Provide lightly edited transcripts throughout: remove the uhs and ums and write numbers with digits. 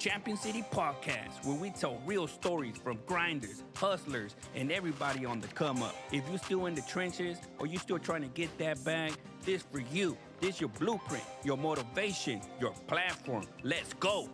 Champion City Podcast, where we tell real stories from grinders, hustlers, and everybody on the come up. If you're still in the trenches or you still trying to get that bag, this for you. This your blueprint, your motivation, your platform. Let's go.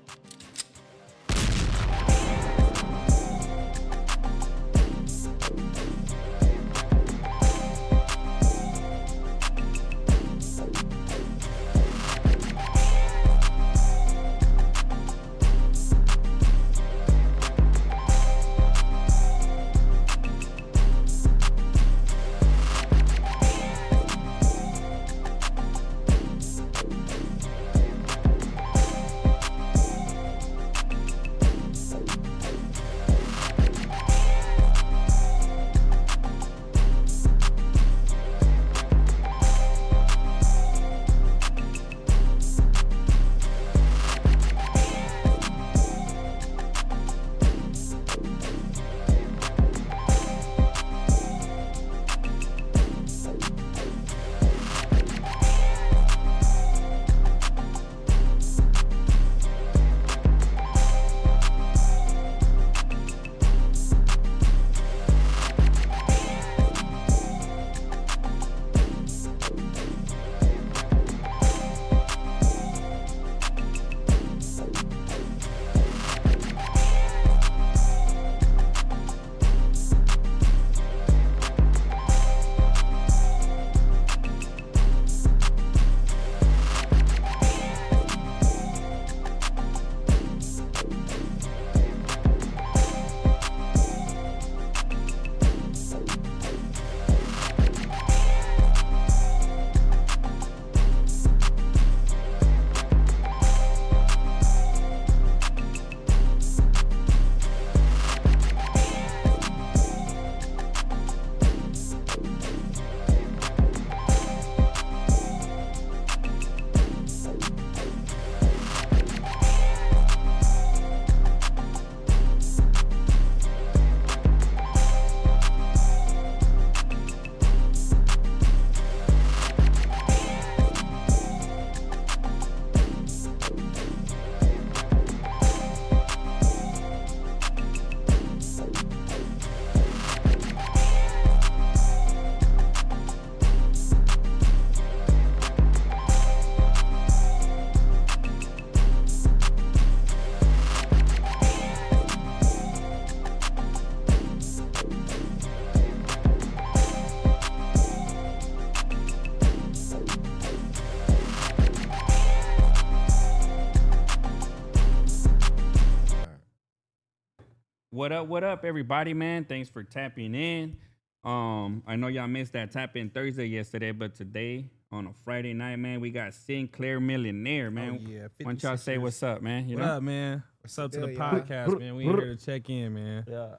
What up, everybody, man? Thanks for tapping in. I know y'all missed that tap in Thursday yesterday, but today on a Friday night, man, we got Sinclaire Millionaire, man. Oh, yeah. Why don't y'all say what's up, man? What up, man? What's up to the podcast, man? We here to check in, man. Yeah.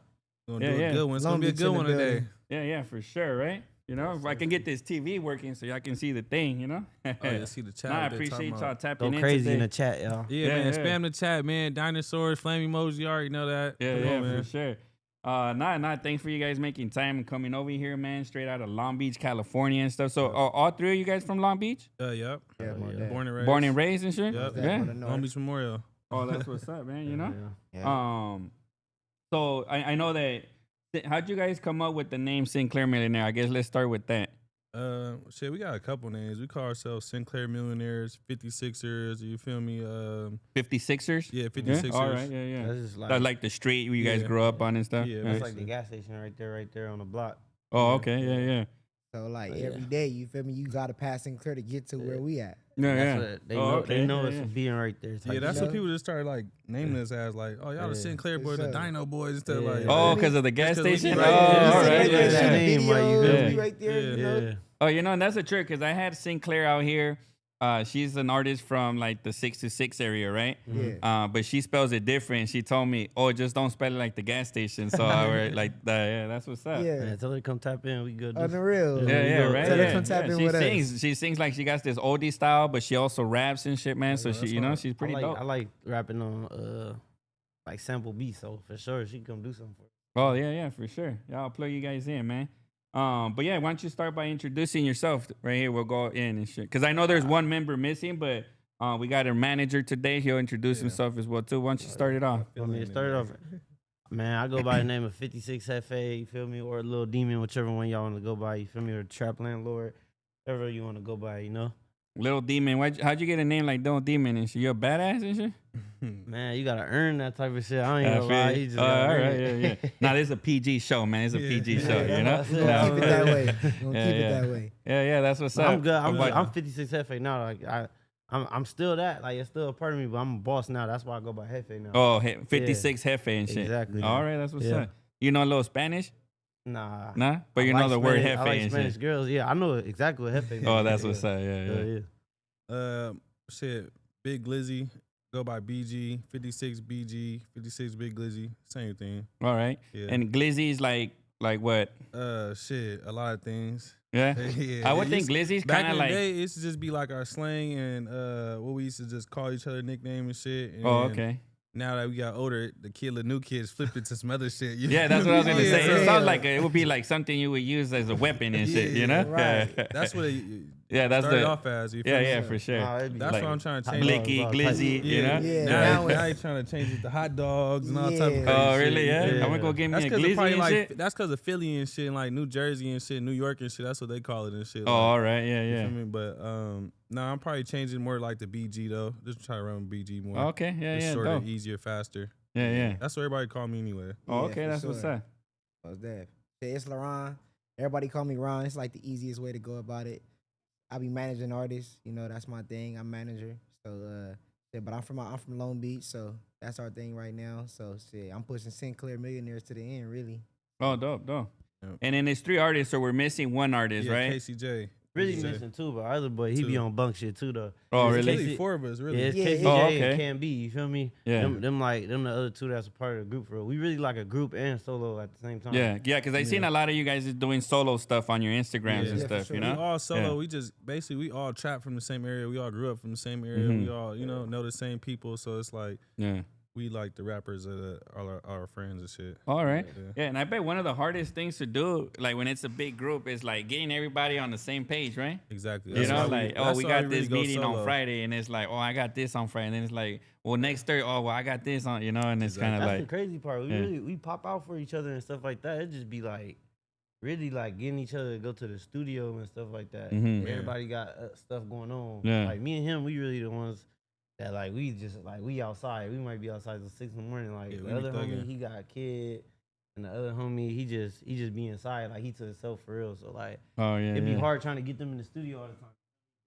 We're gonna do a good one. It's gonna be a good one today. Yeah, for sure, right? You know, if I can get this TV working so y'all can see the thing, you know? Oh, yeah, see the chat. I appreciate y'all tapping in Go crazy today. in the chat, y'all. Yeah, man. Spam the chat, man. Dinosaurs, flame emoji. You already know that. Yeah, for sure. Thanks for you guys making time and coming over here, man. Straight out of Long Beach, California and stuff. So, all three of you guys from Long Beach? Yep. Yeah, Born and raised. Born and raised and shit? Yep. Yeah. Long Beach Memorial. Oh, that's what's up, man. You know? Yeah. So I know that. How'd you guys come up with the name Sinclaire Millionaire? I guess let's start with that. We got a couple names. We call ourselves Sinclaire Millionaires, 56ers. You feel me? 56ers? Yeah, 56ers. Yeah? All right, yeah. That's just That's like the street where you guys grew up on and stuff? Yeah, that's like the gas station right there on the block. Oh, okay, yeah. So like every day, you feel me? You gotta pass Sinclair to get to where we at. Yeah. They know it's being right there. Yeah, that's what people just started like naming us as, like, oh, y'all the Sinclair boys, the Dino boys, instead of like. Oh, because of the gas station? Right. All right. Right there, you know? Oh, you know, and that's a trick because I had Sinclair out here. She's an artist from like the 626 area, right? Yeah. But she spells it different. She told me, "Oh, just don't spell it like the gas station." So I were like, "Yeah, that's what's up." Yeah. Man, tell her to come tap in. We good. On the real. Yeah, right. Tell her Yeah. come tap in She with sings. us. She sings like she got this oldie style, but she also raps and shit, man. So she, you know, she's pretty dope. I like rapping on like sample beats. So for sure, she can come do something for us. Oh yeah, for sure. Yeah, I'll plug you guys in, man. But yeah, why don't you start by introducing yourself right here? We'll go in and shit. Cause I know there's one member missing, but We got a manager today. He'll introduce himself as well too. Why don't you start it off? I mean, start off. Man, I go by the name of 56 Hefe, you feel me? Or a Little Demon, whichever one y'all want to go by, you feel me? Or Trap Landlord, whatever you want to go by, you know? Little Demon. How'd you get a name like Little Demon and shit? You a badass and shit? Man, you got to earn that type of shit. I ain't gonna feel lie. you. You just All gotta right, earn it. yeah. Nah, this is a PG show, man. It's a PG show, you know? We're gonna keep it that way. We're gonna keep yeah. it that way. Yeah, that's what's up. I'm good. I'm But- 56 Hefe now. Like, I'm still that. Like, it's still a part of me, but I'm a boss now. That's why I go by Hefe now. Oh, 56 Jefe and shit. Exactly. All right, that's what's Yeah. up. You know a little Spanish? Nah. Nah? But I you know like the word Spanish- Jefe I like and Spanish shit. girls. Yeah, I know exactly what Hefe means. Oh, that's what's up. Yeah. Shit, Big Glizzy, go by BG, 56 BG, 56 Big Glizzy, same thing. All right. Yeah. And Glizzy's like what? Shit, a lot of things. Yeah. Yeah, I would it think used- Glizzy's Back kind in of the like. day, it used to just be like our slang and what we used to just call each other nickname and shit. And Oh, okay. Now that we got older, the new kids flipped it to some other shit. You Yeah, that's what I was gonna Yeah, say. It so- sounds like it would be like something you would use as a weapon and shit, you know? right. That's what it Yeah, that's started the. off as. You feel Yeah, me? for sure. Nah, it'd be That's like, what I'm trying to change. Blicky, All Glizzy, type. you know? Yeah. Now, Now he's trying to change it to hot dogs and all type of crazy Oh, really? shit. Yeah? Yeah. I'm gonna go get me That's a because Glizzy probably and like shit. that's because of Philly and shit, and like New Jersey and shit, New York and shit. That's what they call it and shit. Oh, all right. Yeah, You yeah. feel me? But no, I'm probably changing more like the BG though. Just try to run with BG more. Okay. Yeah, It's yeah. shorter, Dope. easier, faster. Yeah, yeah. That's what everybody call me anyway. Oh, Yeah, okay. for That's what's sure. up. What's that? Yeah, it's LaRon. Everybody call me Ron. It's like the easiest way to go about it. I be managing artists. You know, that's my thing. I'm manager. So, yeah, but I'm from Long Beach, so that's our thing right now. So, shit, I'm pushing Sinclair Millionaires to the end, really. Oh, dope. Yep. And then it's 3 artists, so we're missing one artist, Yeah, right? KCJ. Really KCJ. missing too, but our other boy, he be Two. on bunk shit too though. Oh, It's really? Really, KC 4 of us, really. Yeah, it's Yeah, KCJ yeah. Oh, okay. and Can Be, you feel me? Yeah. Them the other two that's a part of the group for real. We really like a group and solo at the same time. Yeah, because I seen a lot of you guys doing solo stuff on your Instagrams Yeah. and Yeah, for stuff, sure. you We know? all solo. Yeah. We just basically we all trapped from the same area. We all grew up from the same area. Mhm. We all know the same people. So it's like Yeah. we like the rappers that are our friends and shit. All right. Yeah. Yeah, and I bet one of the hardest things to do, like when it's a big group, is like getting everybody on the same page, right? Exactly. You That's know, why like, that's we why got really this go meeting on solo. Friday, and it's like, oh, I got this on Friday, and then it's like, well, next Thursday, oh, well, I got this on, you know, and it's kind of That's like, the crazy part. We Yeah. really we pop out for each other and stuff like that. It just be like really like getting each other to go to the studio and stuff like that. Mhm. Yeah. Everybody got stuff going on. Yeah. Like me and him, we really the ones that like we just like we outside. We might be outside till 6 in the morning. Like Yeah, we the be other homie, thugging. he got a kid, and the other homie, he just be inside. Like he to himself for real. So like oh, yeah. it'd be yeah. hard trying to get them in the studio all the time.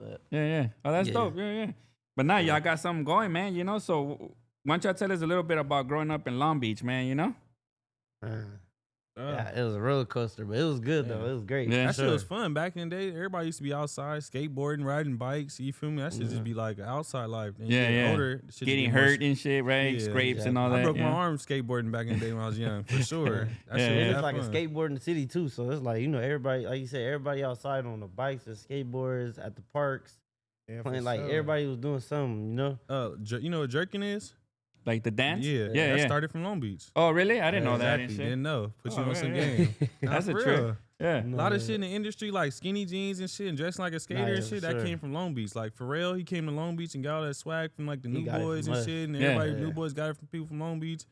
But Yeah. Oh, that's Yeah. dope. Yeah. But now y'all got something going, man, you know? So why don't y'all tell us a little bit about growing up in Long Beach, man, you know? yeah, it was a roller coaster, but it was good though. It was great. Yeah. That shit was Sure. fun back in the day. Everybody used to be outside skateboarding, riding bikes. You feel me? That should just be like outside life. And you Yeah, get yeah. older, shit just Getting get more hurt and shit, right? Yeah, Scrapes and all I that. broke my yeah. arm skateboarding back in the day when I was young, for sure. That Yeah, shit was yeah. It's that like a fun. skateboard in the city too, so it's like everybody, like you said, everybody outside on the bikes and skateboards at the parks, Yeah, playing for like sure. everybody was doing something, you know. You know what jerking is? Like the dance? Yeah, Yeah. that started from Long Beach. Oh, really? I didn't know that and Exactly. shit. Didn't know. Put you Oh, on some yeah, yeah. game. Nah, That's a for trip. real. Yeah. A lot of shit in the industry, like skinny jeans and shit, and dressing like a skater yeah, and for shit, that sure. came from Long Beach. Like Pharrell, he came to Long Beach and got all that swag from like the He New got it Boys from and us. shit, and Yeah. everybody, Yeah. New Boys got it from people from Long Beach.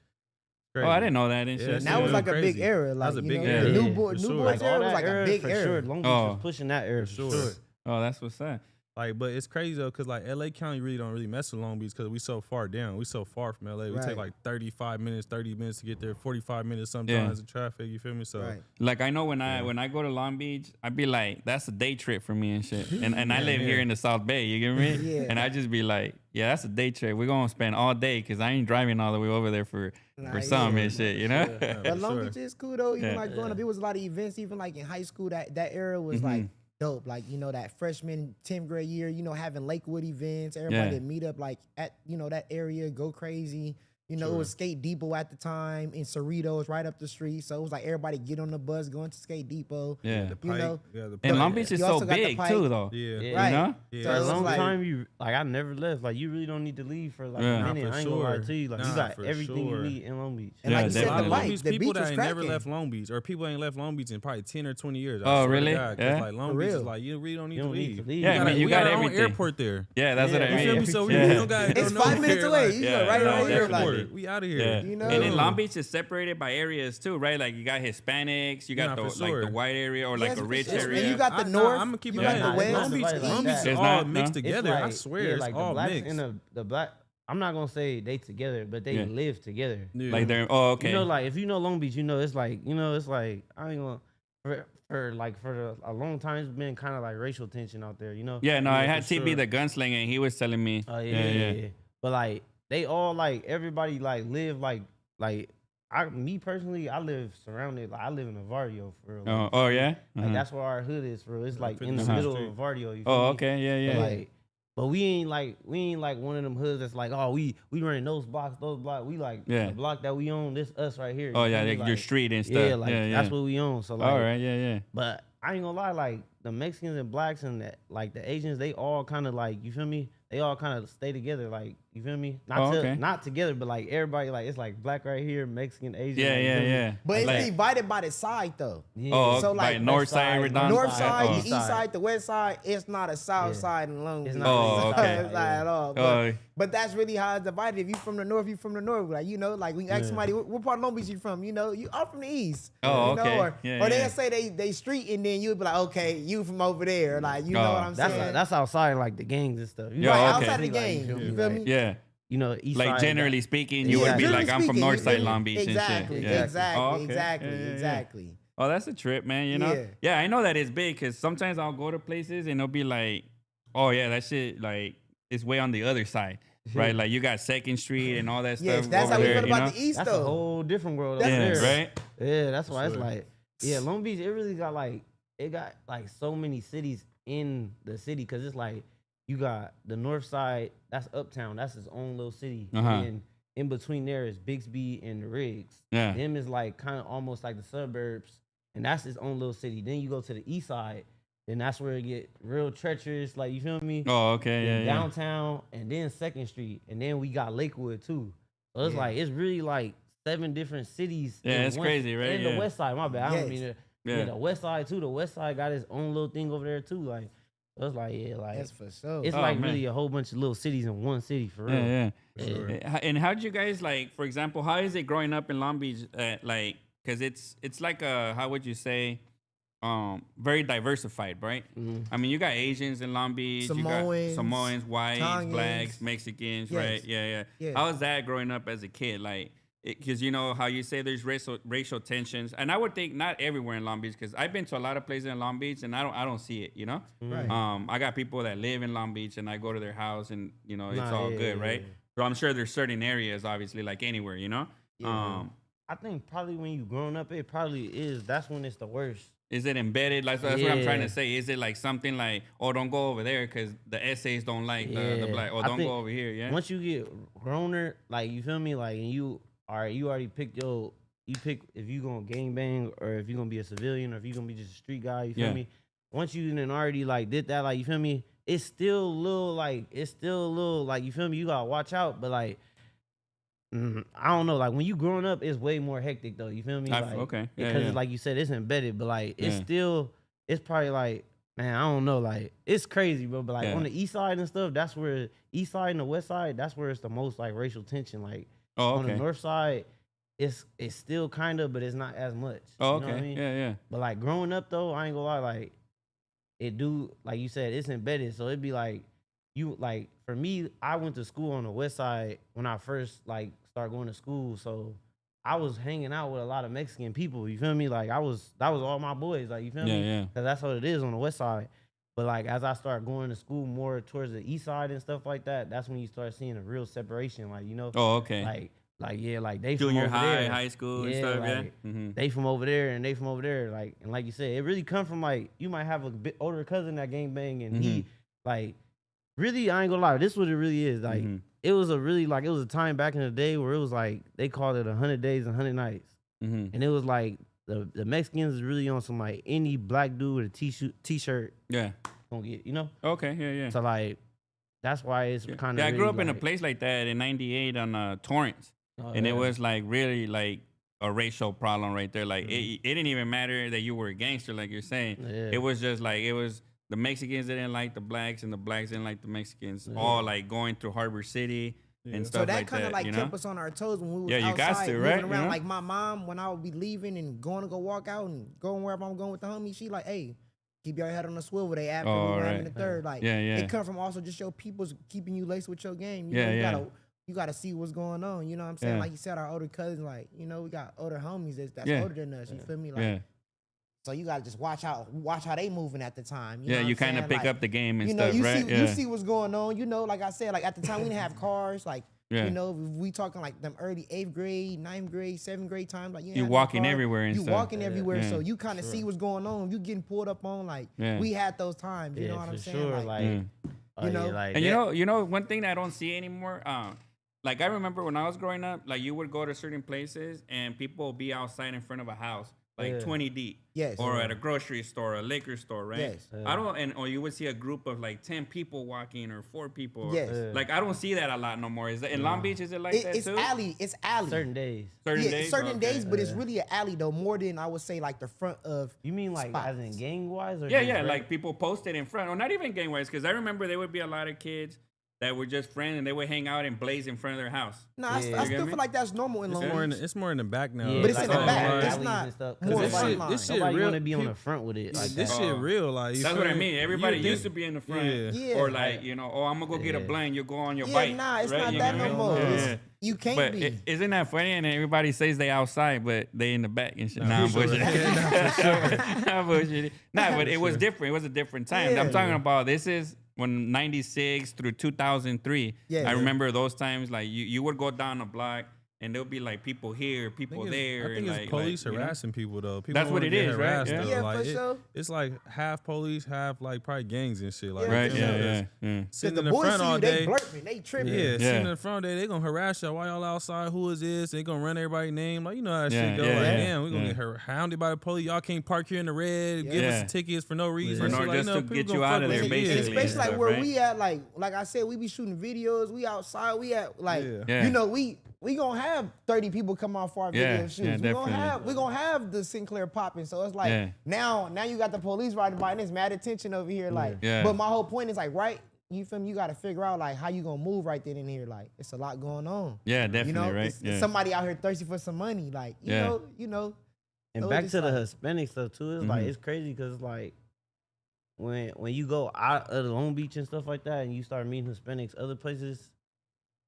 Oh, I didn't know that and Yeah, shit. that's That was Yeah, like a big crazy. era. Like, was a you big know, era. the Yeah, New for Boys sure. era Like all was that like a era, big for era. sure. Long Beach Oh. was pushing that era for sure. sure. Oh, that's what's up. Like, but it's crazy though, cause like LA County really don't really mess with Long Beach because we so far down. We so far from LA. We Right. take like 35 minutes, 30 minutes to get there, 45 minutes sometimes in traffic. You feel me? So Right. Like I know when I go to Long Beach, I'd be like, that's a day trip for me and shit. And I live here in the South Bay, you get me? Yeah. And I just be like, yeah, that's a day trip. We're gonna spend all day because I ain't driving all the way over there for Nah, some yeah. and shit, you know? Yeah, But for Long sure. Beach is cool though. Even Yeah. like growing up, it was a lot of events. Even like in high school, that era was like dope. Like that freshman 10th grade year, having Lakewood events. Everybody Yeah. would meet up like at that area, go crazy. You know, it was Skate Depot at the time, and Cerritos right up the street. So it was like everybody get on the bus going to Skate Depot. Yeah. The You Pike, know, the And Pike. Long Beach is You so also got the big Pike. too, though. Yeah. Yeah. Right. You know? Yeah. For a it's long like- time, you like I never left. Like you really don't need to leave for like Yeah. a Nah, minute. for I ain't gonna lie sure. to you. Like you Nah, got for everything sure. you need in Long Beach. And Yeah, like you said, definitely. the Long bike, Beach the people beach that was ain't never cracking. left Long Beach, or people ain't left Long Beach in probably 10 or 20 years. I Oh, swear to really? God, 'cause, Yeah. like Long For Beach is real. like you really don't need You to don't need leave. to leave. Yeah, I mean, you we got our own everything. airport there. Yeah, that's what I Yeah. mean. You feel me? So we Yeah. don't got It's 5 minutes away. You Yeah. go right No, around here. definitely. Like, We out of here. Yeah. You know? And then Long Beach is separated by areas too, right? Like you got Hispanics, you got Yeah, the for like sure. the white area or like Yes, a rich and area. you got the I'm north. gonna keep you it got Yeah. the like west. Long Beach. It's Long Beach like is that. all It's mixed not, no? together. It's I like, swear, yeah, it's like all the blacks mixed. and the black. I'm not gonna say they together, but they Yeah. live together. Yeah. Like they're okay. You know, like if you know Long Beach, you know it's like it's like I ain't gonna for a long time it's been kind of like racial tension out there. You know. Yeah, no, I for had TB sure. the gunslinger, and he was telling me. Oh yeah. But like they all like everybody like live like me personally, I live surrounded. Like I live in a barrio for real. Oh yeah. Like Uh-huh. that's where our hood is for real. It's like in the 56th middle Street. of a barrio. You feel Oh me? okay. Yeah, But, yeah. like, but we ain't like one of them hoods that's like, oh, we running those blocks. We like Yeah. the block that we own. This us right here. you Oh yeah, feel me? like your street and stuff. Yeah, like that's what we own. So like, All right. Yeah, yeah. but I ain't gonna lie, like the Mexicans and blacks and like the Asians, they all kind of like, you feel me? They all kind of stay together, like, you feel me? Okay. Not together, but like everybody, like it's like black right here, Mexican, Asian. Yeah, like, you yeah, feel me? yeah. But it's Like- divided by the side though. Yeah. Oh, So, so like, like north west side, side, Redondo North side. side, Oh. the east side, the west side. It's not a south Yeah. side in Long It's Beach. not Oh, really okay. It's not at all. Oh. But that's really how it's divided. If you from the north, you from the north. Like, you know, like we ask Yeah. somebody, what part of Long Beach you from? You know, I'm from the east. Oh, you know? okay. Or, Yeah, or they'll yeah. say they street, and then you'll be like, okay, you from over there. Like, you know Oh. what I'm saying? That's outside like the gangs and stuff. You Yeah, know, right, okay. outside the Like, game. You feel me? Yeah. You know, east Like side, generally speaking, you would be Generally like, I'm from speaking, north you side feel me? Long Beach Exactly, and shit. Yeah. exactly, Oh, okay. exactly, Yeah, yeah, yeah. exactly. Oh, that's a trip, man. You know? Yeah. Yeah, I know that it's big because sometimes I'll go to places and it'll be like, oh yeah, that shit like it's way on the other side, right? Like you got Second Street and all that Yes, stuff that's over how we there. feel You about know? the east That's a though. whole different world That's- over Yeah, there. right. Yeah, that's why it's Sure. like, yeah, Long Beach, it really got like, it got like so many cities in the city because it's like, you got the north side, that's uptown, that's its own little city. Uh-huh. And in between there is Bixby and the Riggs. Yeah. Them is like kind of almost like the suburbs, and that's its own little city. Then you go to the east side, and that's where it get real treacherous, like you feel me? Oh, okay, And yeah, yeah. downtown, and then Second Street, and then we got Lakewood too. So it's Yeah. like it's really like 7 different cities. Yeah, in it's one- crazy, right? And Yeah. the west side, my bad. I Yes. don't mean to. Yeah. Yeah, the west side too. The west side got its own little thing over there too. Like so it's like like That's for sure. it's Oh, like man. really a whole bunch of little cities in one city for real. Yeah, Yeah. Sure. yeah. And how did you guys like, for example, how is it growing up in Long Beach? Like, cause it's like a, how would you say, very diversified, right? Mhm. I mean, you got Asians in Long Beach, you Samoans, got Samoans, whites, Tongans. blacks, Mexicans, Yes. right? Yeah, yeah. Yeah. How was that growing up as a kid? Like, because you know how you say there's racial tensions, and I would think not everywhere in Long Beach, because I've been to a lot of places in Long Beach, and I don't see it, you know. Right. I got people that live in Long Beach, and I go to their house, and you know it's Nah, all yeah, good, yeah, right? yeah. So I'm sure there's certain areas, obviously, like anywhere, you know. Yeah. I think probably when you growing up, it probably is. That's when it's the worst. Is it embedded? Like that's what I'm trying Yeah. to say. Is it like something like, oh, don't go over there because the essays don't like the Yeah. black, or I don't think go over here, yeah. Once you get growner, like you feel me, like and you already picked you pick if you gonna gangbang or if you gonna be a civilian or if you gonna be just a street guy. You feel Yeah. me? Once you then already like did that, like you feel me, it's still a little like you feel me. You gotta watch out, but like. I don't know. Like when you growing up, it's way more hectic though. You feel me? Like, okay. Yeah, because yeah. like you said, it's embedded, but like it's Yeah. still, it's probably like, man, I don't know. Like it's crazy, bro. But like Yeah. on the east side and stuff, that's where east side and the west side, that's where it's the most like racial tension. Like Oh, on the okay. north side, it's still kind of, but it's not as much. Oh, You know okay. what I mean? Yeah, yeah. But like growing up though, I ain't gonna lie, like it do, like you said, it's embedded. So it'd be like you like for me, I went to school on the west side when I first like started going to school. So I was hanging out with a lot of Mexican people. You feel me? Like that was all my boys. Like you feel Yeah, me? yeah. Cause that's what it is on the west side. But like as I start going to school more towards the east side and stuff like that, that's when you start seeing a real separation. Like you know, Oh, okay. like yeah, like they Junior from over high, there. high school and Yeah, stuff, yeah. like, Mm-hmm. They from over there and they from over there. Like and like you said, it really come from like you might have a bit older cousin that gang bang and he like really I ain't gonna lie, this is what it really is. Like Mhm. it was a really like it was a time back in the day where it was like they called it 100 days and 100 nights, and it was like the Mexicans is really on some like any black dude with a t-shirt gonna get, you know. Okay, yeah. So like that's why it's kind of. Yeah, I grew up in a place like that in '98 on Torrance, and it was like really like a racial problem right there. Like it didn't even matter that you were a gangster, like you're saying. It was just like it was the Mexicans didn't like the blacks, and the blacks didn't like the Mexicans. All like going through Harbor City and stuff so that like kind of like you know? kept us on our toes when we was you got outside to, moving right? around. You know? Like my mom, when I would be leaving and going to go walk out and going wherever I'm going with the homie, she like, hey, keep your head on the swivel. They after me when I'm in the third. Like it come from also just your people's keeping you laced with your game. You know, you gotta see what's going on. You know what I'm saying? Like you said, our older cousins, like, you know, we got older homies that's older than us. You feel me? Like so you gotta just watch how they moving at the time. You know you kind of pick like, up the game and you know, stuff, right? You see what's going on. You know, like I said, like at the time we didn't have cars. Like you know, we talking like them early 8th grade, 9th grade, 7th grade times. Like you walking everywhere and stuff. You walking everywhere, so you kind of see what's going on. You getting pulled up on. Like we had those times. You know what I'm saying? Sure, like you know, like, and you know, one thing that I don't see anymore. Like I remember when I was growing up, like you would go to certain places and people would be outside in front of a house, like 20 deep. Yes. Or at a grocery store, a liquor store, right? Yes. I don't, or you would see a group of like 10 people walking or 4 people. Yes. Like I don't see that a lot no more. Is that in Long Beach? Is it like that it's too? alley. It's alley. certain days. Certain days, but it's really an alley though. More than I would say like the front of. You mean like spots. as in gang wise or Yeah, like people posted in front, or not even gang wise, because I remember there would be a lot of kids that were just friends and they would hang out and blaze in front of their house. Nah, I still feel like that's normal in Long Beach. It's more in the back now. Yeah, But it's like in the back. alleys It's and not stuff. more this front shit- line. this shit Nobody real. want to be on the front with it like This that. shit real. Like That's what I mean. Everybody used to be in the front. Yeah. Or like, you know, oh, I'm going to go get a blunt. You go on your Yeah, bike. nah, it's right? not You that know no what I mean? more. Yeah. You can't But be. isn't that funny? And everybody says they outside, but they in the back and shit. Nah, I'm for sure. bullshitting. Nah, bullshitting. Nah, but it was different. It was a different time. Yeah. I'm talking about this is when 96 through 2003. Yeah. I remember those times, like you would go down a block and there'll be like people here, people there. I think and it's police you know? harassing people though. People That's what wanna it get is, right? harassed, Yeah. though. Yeah, like, for sure. It's like half police, half like probably gangs and shit. Like, Right, you know, yeah. Sitting the in the boys front see all you, they day. blurting, they tripping. Yeah, Yeah. sitting in the front day, they gonna harass y'all. Why y'all outside? Who is this? They gonna run everybody's name. Like, you know how that shit go. Yeah, Like, yeah, damn, we gonna yeah. get hounded by the police. Y'all can't park here in the red. Give Yeah. us tickets for no reason. For no- Shit, like, just you know, to people get gonna you out fuck of with there, you. basically. And especially like stuff, where right? we at, like I said, we be shooting videos. We outside. We at like, Yeah. you know, we gonna have 30 people come out for our Yeah, video shoots. yeah, We gonna have the Sinclair popping. So it's like now you got the police riding by and it's mad attention over here. Like, but my whole point is like, right. You feel me? You got to figure out like how you gonna move right then and here. Like it's a lot going on. Yeah, definitely, You know, right? it's somebody out here thirsty for some money. Like you know. And So back it's to the like- Hispanic stuff too, it's like it's crazy because like when you go out of Long Beach and stuff like that, and you start meeting Hispanics other places,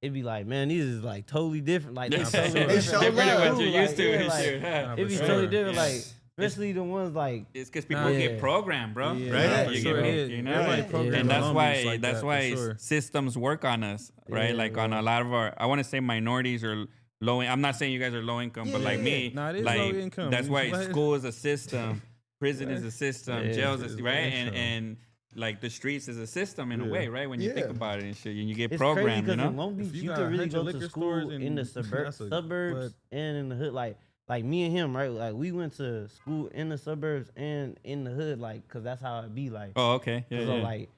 it'd be like, man, these is like totally different. Like They totally show different. love. pretty much Like, you're used to yeah, it. like, Shit, huh? It'd be For totally sure. different. Yeah. Like especially the ones like It's because people Yeah. get programmed, bro. Yeah, right? for You sure. get, you know, Everybody Yeah. programmed and in that's Long why Beach like that's that, for why sure. systems work on us, right? Yeah, Like on a lot of our, I want to say minorities or low. I'm not saying you guys are low income, but like me, Nah, it is like low income. that's why Like- school is a system, prison is a system, Yeah, jails it's is low right, income. and like the streets is a system in a Yeah. way, right? When you think Yeah. about it and shit, and you get it's programmed, crazy you because in know. Long Beach If you you got can really 100 go to liquor school stores in and the that's a- suburbs and in the hood. Like me and him, right? Like we went to school in the suburbs and in the hood, like, cause that's how it be. Like, Oh, okay, yeah, so yeah. like,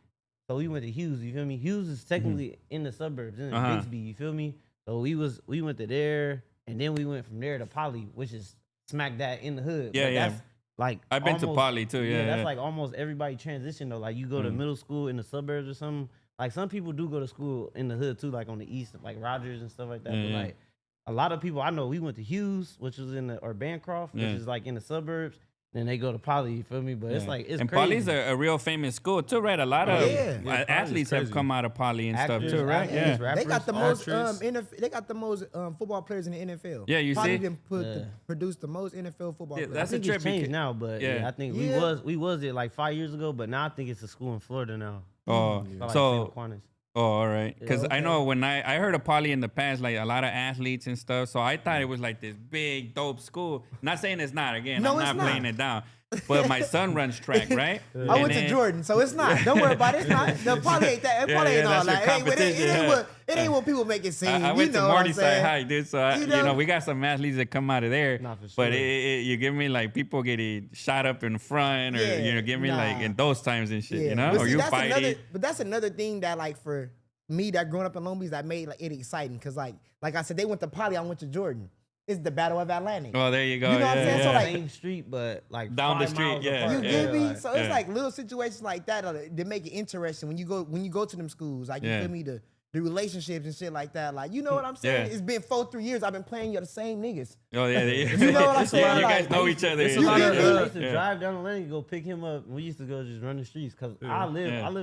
so we went to Hughes. You feel me? Hughes is technically in the suburbs, in Uh-huh. Bixby. You feel me? So we went to there, and then we went from there to Poly, which is smack that in the hood. Yeah, But yeah. That's like I've been to almost- Poly too. Yeah, that's yeah. like almost everybody transition though. Like you go to middle school in the suburbs or something. Like some people do go to school in the hood too, like on the east, like Rogers and stuff like that. Yeah, But yeah. like a lot of people I know, we went to Hughes, which was in the or Bancroft, which Yeah. is like in the suburbs. Then they go to Poly. You feel me? But it's Yeah. like it's and crazy. Poly's a real famous school too, right? A lot of Yeah. Yeah, athletes Poly's have crazy. come out of Poly and Actors, stuff too, right? actors, Yeah. They got the most actress. they got the most football players in the NFL. Yeah, you Probably see? done produced the most NFL football Yeah, players. I that's a think trip it's changed because- now, but yeah. yeah, I think Yeah. we was it like 5 years ago, but now I think it's a school in Florida now. Oh, It's like so St. Aquinas. oh, all right. Because I okay. know when I heard of Poly in the past, like a lot of athletes and stuff. So I thought it was like this big dope school. Not saying it's not. Again, No, I'm it's not not. playing it down. But my son runs track, right? I went to Jordan, so it's not. Don't worry about it. It's not. The Poly ain't that. Yeah, Poly ain't yeah, all that's that. your Hey, it ain't competition, what It ain't what people make it seem. I you went to know what I'm Morningside saying? High, dude. So You know? we got some athletes that come out of there. Nah, for But sure. you give me like people getting shot up in front, or Yeah, give me like nah. in those times and shit, you know, But or see, you that's fighting. but that's another thing that like for me that growing up in Long Beach that made like it exciting because like I said they went to Poly, I went to Jordan. It's the Battle of Atlantic. Oh, there you go. You know what I'm saying? So, like, Same street, but like Down the 5 street, miles yeah. apart. You get me? like- So it's yeah. like little situations like that that make it interesting when you go to them schools. Like you Yeah. feel me, the relationships and shit like that. Like you know what I'm saying? Yeah. It's been 3 years. I've been playing you the same niggas. Oh yeah, You know what I'm saying? You guys Like, know each other. it's a and lot shit, of, yeah. I used to Yeah. drive down the lane and go pick him up. We used to go just run the streets because I lived on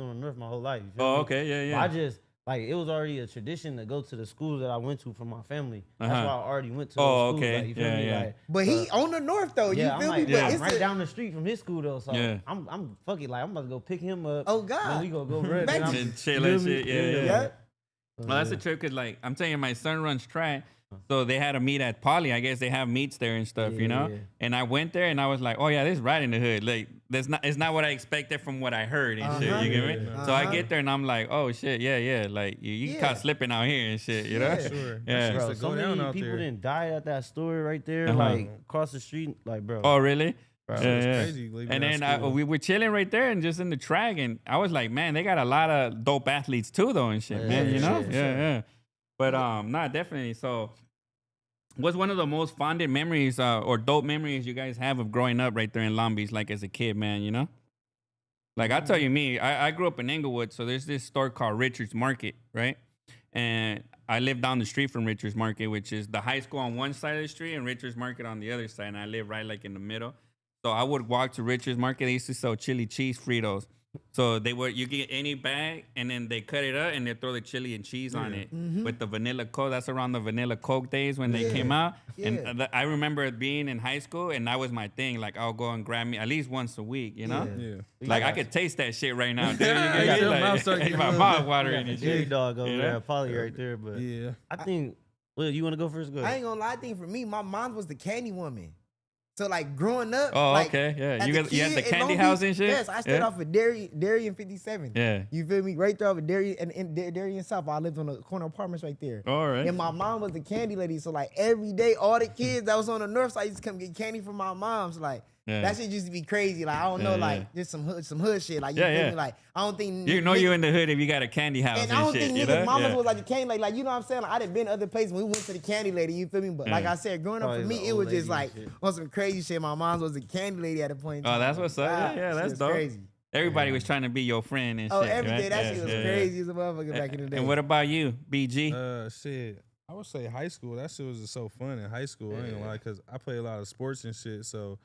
the north my whole life. You feel Oh, me? okay, yeah, But yeah. I just like it was already a tradition to go to the schools that I went to for my family. That's Uh-huh. why I already went to. Oh, those schools, okay. like, you feel Yeah, me? yeah. Like, But he on the north though. yeah, You I'm feel like, me? yeah. But it's right a- down the street from his school though. So Yeah. I'm fuck it. Like I'm about to go pick him up. Oh, Then God. we gonna go run. Back then I'm- to- And chill you and feel me? shit. Yeah. Yeah. Well, that's the trip because, like, I'm telling you, my son runs track, so they had a meet at Poly. I guess they have meets there and stuff, you know. Yeah. And I went there and I was like, oh yeah, this is right in the hood. Like, it's not what I expected from what I heard and shit. You get me? So I get there and I'm like, oh shit, yeah. Like you Yeah. caught slipping out here and shit, you know? Yeah. Sure. Yeah. Bro, Used to so go down many out people there. didn't die at that store right there, Uh-huh. like across the street, like bro. Oh really? Bro, Yeah, it's yeah. crazy leaving And that then school. we were chilling right there and just in the track, and I was like, man, they got a lot of dope athletes too, though, and shit, Yeah, man. for You know? sure, for Yeah. But nah, definitely. So, what's one of the most fondest memories or dope memories you guys have of growing up right there in Long Beach, like as a kid, man? You know? Like I'll tell you, me, I grew up in Inglewood, so there's this store called Richards Market, right? And I live down the street from Richards Market, which is the high school on one side of the street and Richards Market on the other side, and I live right like in the middle. So I would walk to Richards Market. They used to sell chili cheese Fritos. So you get any bag and then they cut it up and they throw the chili and cheese on it with the vanilla Coke. That's around the vanilla Coke days when they came out. Yeah. And I remember being in high school and that was my thing. Like I'll go and grab me at least once a week, you know? Yeah. Like I could taste that shit right now, dude. You Yeah, get me? my mouth Like, started getting my a little mouth bit- watering the and dairy shit. dog over You there, know? Polly right there. But Yeah. I think, well, you want to go first? Go I ahead. ain't gonna lie. I think for me, my mom was the candy woman. So like growing up. Oh, like, okay, yeah. as You a had the kid in candy Long house Beach, and shit? Yes, I stayed Yeah. off of Dairy and 57. Yeah. You feel me? Right there off of Dairy and Dairy and South. I lived on the corner apartments right there. All right. And my mom was the candy lady. So like every day, all the kids that was on the north side used to come get candy from my mom's. Like Yeah. that shit used to be crazy. Like I don't know, Yeah, like yeah. just some hood shit. Like you Yeah, feel yeah. me? Like I don't think You know niggas- you in the hood if you got a candy house and and, I don't shit. think You niggas' know? mamas Yeah. was like the candy, like you know what I'm saying? Like, I done been other places when we went to the candy lady, you feel me? But like Yeah. I said, growing up Probably for the me, it old was just lady like and shit. on some crazy shit. My mom was a candy lady at a point. in Oh, time. that's what's up. Yeah, Wow, yeah, shit that's was dope. crazy. Everybody was trying to be your friend and Oh, shit. every right? day that Yeah, shit was yeah, crazy yeah. as a motherfucker back in the day. And what about you, BG? Shit. I would say high school. That shit was just so fun in high school. I ain't gonna lie, cause I played a lot of sports and shit. So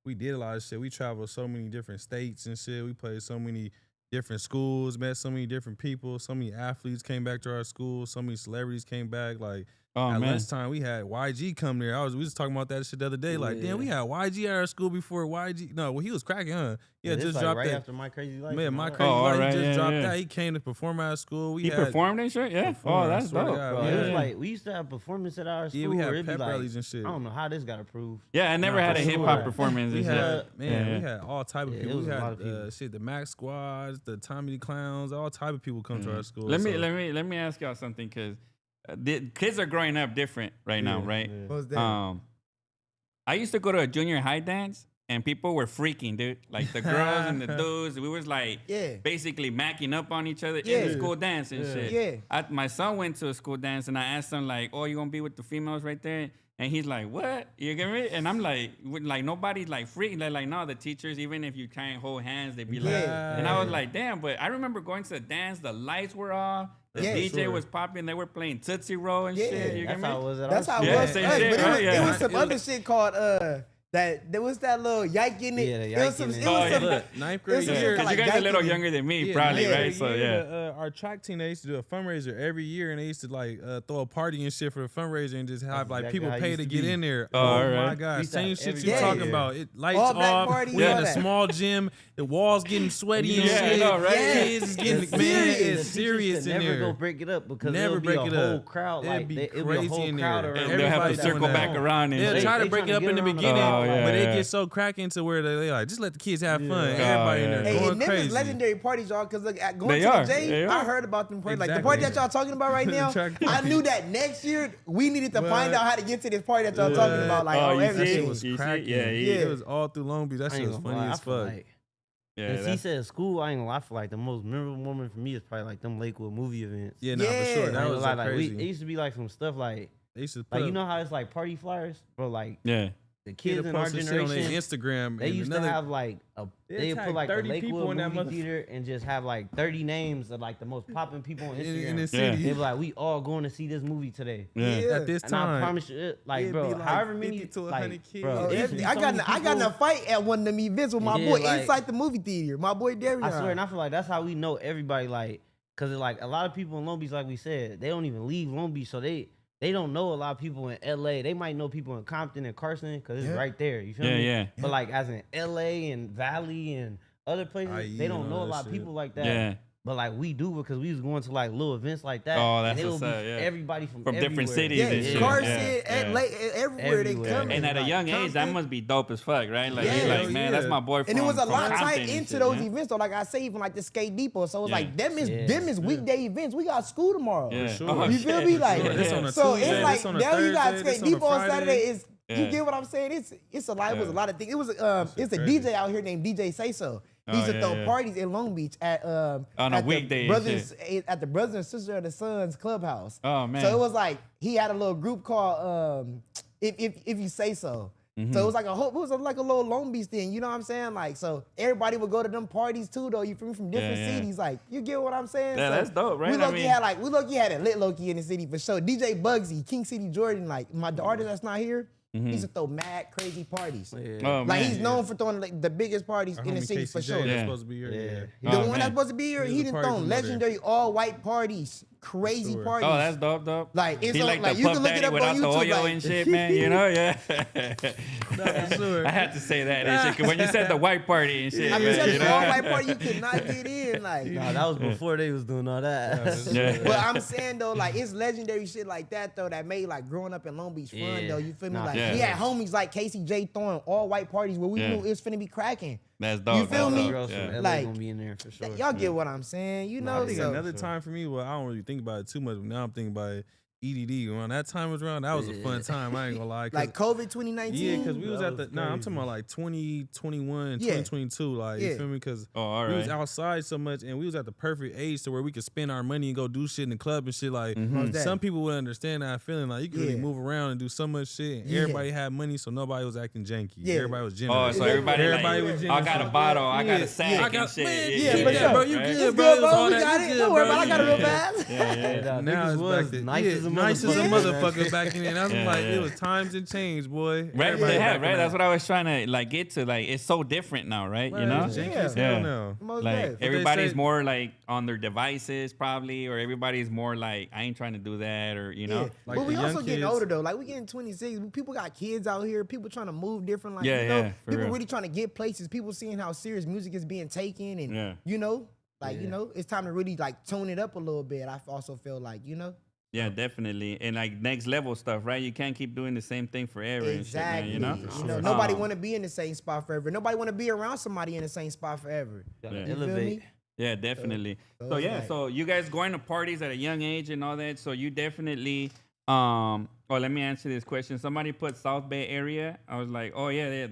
we did a lot of shit. We traveled so many different states and shit. We played so many different schools, met so many different people. So many athletes came back to our school. So many celebrities came back. Like Oh, at man. lunchtime, we had YG come there. We was talking about that shit the other day. Like, damn, we had YG at our school before YG. No, well, he was cracking, huh? Yeah, This just like dropped right that. after My Crazy Life. Man, and my all that. crazy Oh, life, alright, he just yeah, dropped yeah. that. He came to perform at our school. He performed and shit? Yeah. Performed, Oh, I that's swear to dope. God, Bro, yeah. it was like we used to have performance at our school. Yeah, we had where it'd be pep like, rallies and shit. I don't know how this got approved. Yeah, I never Nah, had a for hip sure. hop performance We and had, shit. man, Yeah. we had all type of Yeah, people. it was We a lot had of people. shit, the Mac Squads, the Tommy the Clowns, all type of people come to our school. Let so- me ask y'all something, because the kids are growing up different right now, right? What was that? I used to go to a junior high dance and people were freaking, dude. Like the girls and the dudes, we was like Yeah. basically macking up on each other in Yeah. the school dance and shit. Yeah. My son went to a school dance and I asked him like, "Oh, you gonna be with the females right there?" And he's like, "What? You get me?" And I'm like, nobody's like freaking. They're like, no, the teachers, even if you try and hold hands, they be like. Yeah. And I was like, damn. But I remember going to the dance. The lights were off. The Yeah, DJ sure. was popping. They were playing Tootsie Roll and Yeah. shit. You get That's me? how it was at That's our how school. it Yeah, was. same Hey, shit, but right? it Yeah. was some other shit called that there was that little yike in it. Yeah, the It yike was some. in it it. Oh, was yeah. some. Look, ninth It was grade some Yeah, year. shit because like you guys are a little Dyke younger than me, Yeah, probably, ninth right? grade So year, yeah. Our track team, they used to do a fundraiser every year, and they used to like throw a party and shit for the fundraiser, and just have like exactly people how it pay used to to get be. in there. Oh, Oh all my right. god, We same used to have shit you every talking day. about. It lights All black off. party, We all in a that. small gym. The walls getting sweaty and Yeah, I shit. know, right? Kids is getting The man, teachers- it's the serious teachers in could never there. go break it up because Never there'll be break a it whole up. crowd. It'd Like be it'll be a crazy whole in crowd there. around. And they'll have to Everybody's circle doing back that. around and They'll shit. try to They break it tryna up get in the around the beginning, about, yeah. But it gets so cracking to where they like just let the kids have fun. Everybody in there Hey, going and them crazy. is legendary parties, y'all. Because going They to are. the J, They I are. heard about them parties. Like the Exactly. party that y'all talking about right now. Track I parties. knew that next year we needed to But- find out how to get to this party that y'all talking about. Like, Oh, you That everything. shit was You see? cracking. Yeah, It was all through Long Beach. That I shit ain't was gonna funny lie, as I feel fuck. like, Yeah, since he said school, I ain't gonna lie, I feel like the most memorable moment for me is probably like them Lakewood movie events. Yeah, nah, for Yeah. sure. I That ain't gonna was lie, like like, crazy. it used to be like some stuff like They used to put like you up- know how it's like party flyers, bro. Like yeah. the yeah, kids they in our posted shit on their generation, Instagram. they and used to another- have like They'd they tag put like the 30 people Lakewood in that movie theater and just have like 30 names of like the most popping people on in Instagram. the Yeah. city. They be like, we all going to see this movie today. Yeah. At this And I time. promise you, like, it'd bro, be like however many 50 to like, 100 kids. bro, Oh, it used to be I so got many in a people- fight at one of them events with my Yeah, boy like- inside the movie theater. My boy Darian. I swear, and I feel like that's how we know everybody. Like, cause it's like a lot of people in Long Beach, like we said, they don't even leave Long Beach, so they don't know a lot of people in LA. They might know people in Compton and Carson, cause it's Yeah. right there. You feel Yeah, me? yeah. But like as in LA and Valley and other places, IE they and don't all know a that lot of shit. people like that. Yeah. But like we do because we was going to like little events like that. Oh, and that's it would what's be up, yeah. everybody from different everywhere. cities yeah, and shit. Carson, Yeah, LA, everywhere they Everywhere. come. And at a like, young age, that Compton. must be dope as fuck, right? Like, Yeah. you're like, Hell man, yeah. that's my boy from And it was a from lot Compton tied and into shit, those yeah? events though. Like I say, even like the skate depot. So it's Yeah. like them is Yeah. them is weekday events. We got school tomorrow. Yeah. sure. Oh, You feel shit. me? Like Sure. This on a so Tuesday, it's this like on a now you got Thursday, skate this on a depot on Friday. Saturday. Is Yeah. you get what I'm saying? It's a lot. It was a Yeah. lot of things. It was it's a crazy. DJ out here named DJ Say So. He Oh, used to yeah, throw yeah. parties in Long Beach at On a at the weekday and brothers at the Brothers and Sister of the Sons clubhouse. Oh, man. So it was like he had a little group called if you say so. Mm-hmm. So it was like like a little Long Beach thing, you know what I'm saying? Like so everybody would go to them parties too though. You feel me? From different Yeah, yeah. cities. Like you get what I'm saying? Yeah, So that's dope, right? We I low-key mean- had a lit low-key in the city for sure. DJ Bugsy, King City Jordan, like the artist that's not here, he used to throw mad crazy parties. Oh, Like man. he's known for throwing like, the biggest parties Our in the homie city for KCJ, sure. that's Yeah. supposed to be here. Yeah. Yeah. The Oh, one man. that's supposed to be here, He he was a done party thrown promoter. legendary all white parties, crazy Sure. parties. Oh, that's dope. Like it's He on, like like the you Puff can look it Daddy up without on the YouTube. oil Like, and shit, man. You know, yeah. for sure. I had to say that and shit, 'cause when you said the white party and shit, I mean, man, telling you you, know? all white party, you could not get in. Like, Nah, that was before they was doing all that. Yeah. but I'm saying though, like it's legendary shit like that though that made like growing up in Long Beach fun Yeah. though. You feel me? Nah, Like yeah. we had homies like KCJ throwing all white parties where we Yeah. knew it was finna be cracking. That's dope. You feel that's me? dope, Girls yeah. from LA Like, gonna be in there for sure. Y'all get what I'm saying? You know, I think so another time for me, well, I don't really think about it too much, but now I'm thinking about it. EDD, when that time was around, that was a fun time. I ain't gonna lie. 'cause- like COVID 2019. yeah, because we was That at the, was nah, I'm crazy. talking about like 2021, Yeah. 2022. Like, Yeah. you feel me? Because Oh, all we was right. outside so much and we was at the perfect age to where we could spend our money and go do shit in the club and shit. Like, Most some that. people would understand that feeling. Like, you could really Yeah. move around and do so much shit. And Yeah. everybody had money, so nobody was acting janky. Yeah. Everybody was Oh, generous. so everybody Everybody like, was I generous. got a bottle, I got Yeah. a sack I and got, shit. man, yeah, for sure. bro, you right? good, It's bro. good, It was all bro. We that- got you it. good, Don't worry bro. about it. I got it You real good. fast. Yeah, yeah. Nah, Now niggas it's was back to nice as a nice as a motherfucker. motherfucker back in. And I'm Yeah, like, yeah. it was times and change, boy. Right, Everybody they back have, in right? that. That's what I was trying to like get to. Like, it's so different now, right? Right, You know, it's janky Yeah. as hell Yeah. now. Most like def. they everybody's say- more like on their devices probably, or everybody's more like, I ain't trying to do that, or you know. Yeah. Like but we the also young getting kids- older though. Like we getting 26. People got kids out here. People trying to move different. Like Yeah, you know, yeah, for people real. really trying to get places. People seeing how serious music is being taken, and Yeah. you know, like you know, it's time to really like tone it up a little bit. I also feel like you know, Yeah, definitely. And like next level stuff, right? You can't keep doing the same thing forever exactly. and shit, man, you know? Nobody Um, want to be in the same spot forever. Nobody want to be around somebody in the same spot forever. Gotta Yeah. You feel elevate. me? Yeah, definitely. so So it's yeah, like- so you guys going to parties at a young age and all that. So you definitely let me answer this question. Somebody put South Bay area. I was like, oh yeah,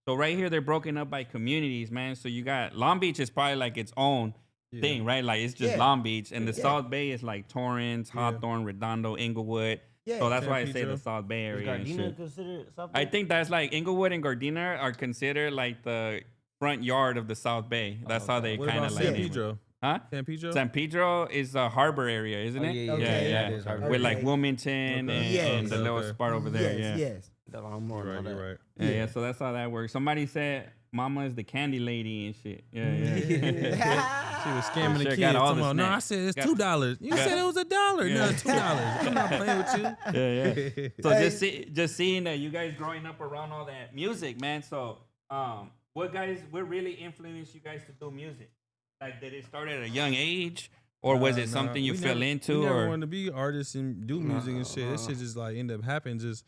so right here they're broken up by communities, man. So you got Long Beach is probably like its own thing, right? Like it's just Yeah. Long Beach, and the Yeah. South Bay is like Torrance, Hawthorne, Redondo, Inglewood. Yeah. So that's why I San say Pedro. the South Bay Is area and Gardena shit. considered South I Bay? think that's like Inglewood and Gardena are considered like the front yard of the South Bay. That's how they What kind about of San like name it. Pedro? Huh? San Pedro? San Pedro is a harbor area, isn't Oh, it? yeah, Okay. yeah, that is hard. With like Okay. Wilmington Okay. Yes. and the little Okay. spot over there. Yes, yeah. yes. That I'm more You're on right, that. you're right. Yeah, so that's how that works. Somebody said Mama is the candy lady and shit. Yeah, yeah. She was scamming the Sure kids. got all Talking the about, no, I snacks. said it's Got- $2. You got- said it was $1. Yeah. No, it's $2. I'm not playing with you. yeah, yeah. So Hey. just seeing that you guys growing up around all that music, man. So what really influenced you guys to do music? Like, did it start at a young age, or was it Nah, something you we fell never- into, We never or wanted to be artists and do music and shit. This shit just like end up happening. Just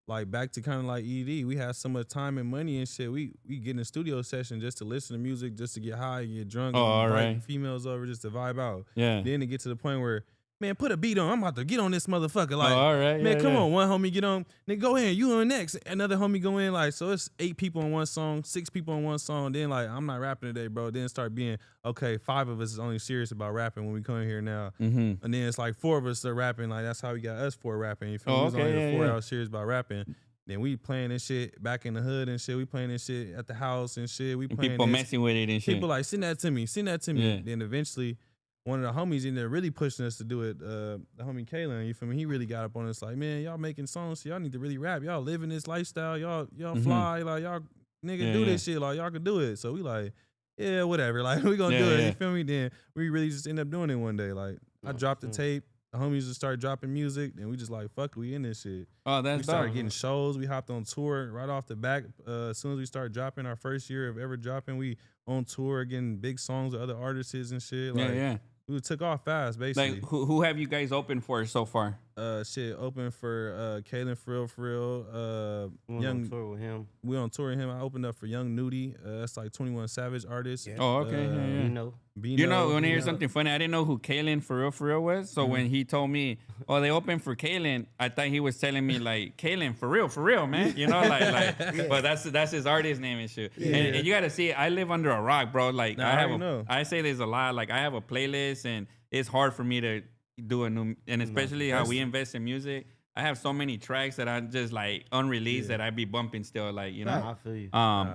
like back to kind of like ED, we had so much time and money and shit. We get in a studio session just to listen to music, just to get high and get drunk. Oh, and all invite right. females over just to vibe out. Yeah. Then to get to the point where, man, put a beat on. I'm about to get on this motherfucker. Like, all right. man, Yeah, come yeah. on, one homie get on. Then go ahead, you on next. Another homie go in. Like, so it's 8 people on one song, 6 people on one song. Then like, I'm not rapping today, bro. Then start being, okay, 5 of us is only serious about rapping when we come in here now. Mm-hmm. And then it's like 4 of us are rapping. Like, that's how we got us 4 rapping. You feel me? Oh, We was only okay, the 4 yeah. hours serious about rapping. Then we playing this shit back in the hood and shit. We playing this shit at the house and shit. We And playing people this. messing with it and shit. People like, send that to me. Send that to me. Yeah. Then eventually, one of the homies in there really pushing us to do it. The homie Kalan, you feel me? He really got up on us like, man, y'all making songs, so y'all need to really rap. Y'all living this lifestyle. Y'all fly. Like, y'all nigga do this shit. Like, y'all can do it. So we like, yeah, whatever. Like, we gonna do it. Yeah. You feel me? Then we really just end up doing it one day. Like, I dropped the tape. The homies just started dropping music. Then we just like, fuck, we in this shit. Oh, that's We started dope. getting shows. We hopped on tour right off the back. As soon as we started dropping our first year of ever dropping, we on tour getting big songs with other artists and shit. Like, yeah. we took off fast, basically. Like, who have you guys opened for so far? Shit, open for Kalan for real. We went Young, on tour with him. we on tour with him. I opened up for Young Nudie. That's like 21 Savage artist. Yeah. Oh, okay. yeah. You know. Bino, You know, when I hear Bino. something funny, I didn't know who Kalan for real was. So when he told me, oh, they opened for Kalan, I thought he was telling me like, Kalan for real, man. You know, like, but that's his artist name and shit. And you gotta see, I live under a rock, bro. Like, Nah, I already know. I say there's a lot. Like, I have a playlist, and it's hard for me to do a new, and especially how we invest in music. I have so many tracks that I'm just like unreleased that I be bumping still, like, you know. I feel you.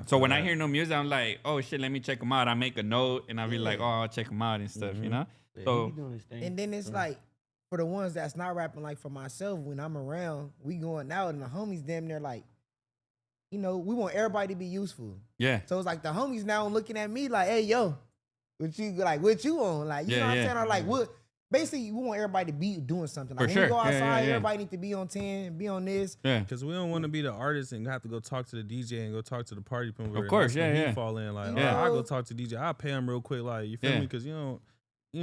So when I hear no music, I'm like, oh shit, let me check them out. I make a note and I'll be like, oh, I'll check them out and stuff, you know. Yeah, So he be doing his thing. And then it's like, for the ones that's not rapping, like for myself, when I'm around, we going out and the homies damn near like, you know, we want everybody to be useful. yeah, So it's like the homies now looking at me like, hey, yo, what you on? Like, you know what I'm saying? Or like, what? Basically, we want everybody to be doing something. Like, For when sure. we go Yeah, outside, yeah. everybody need to be on 10, be on this. yeah, Because we don't want to be the artist and have to go talk to the DJ and go talk to the party people. Of course, That's when yeah. he fall in like, Yeah. oh, I'll go talk to DJ. I'll pay him real quick. Like, you feel Yeah. me? Because you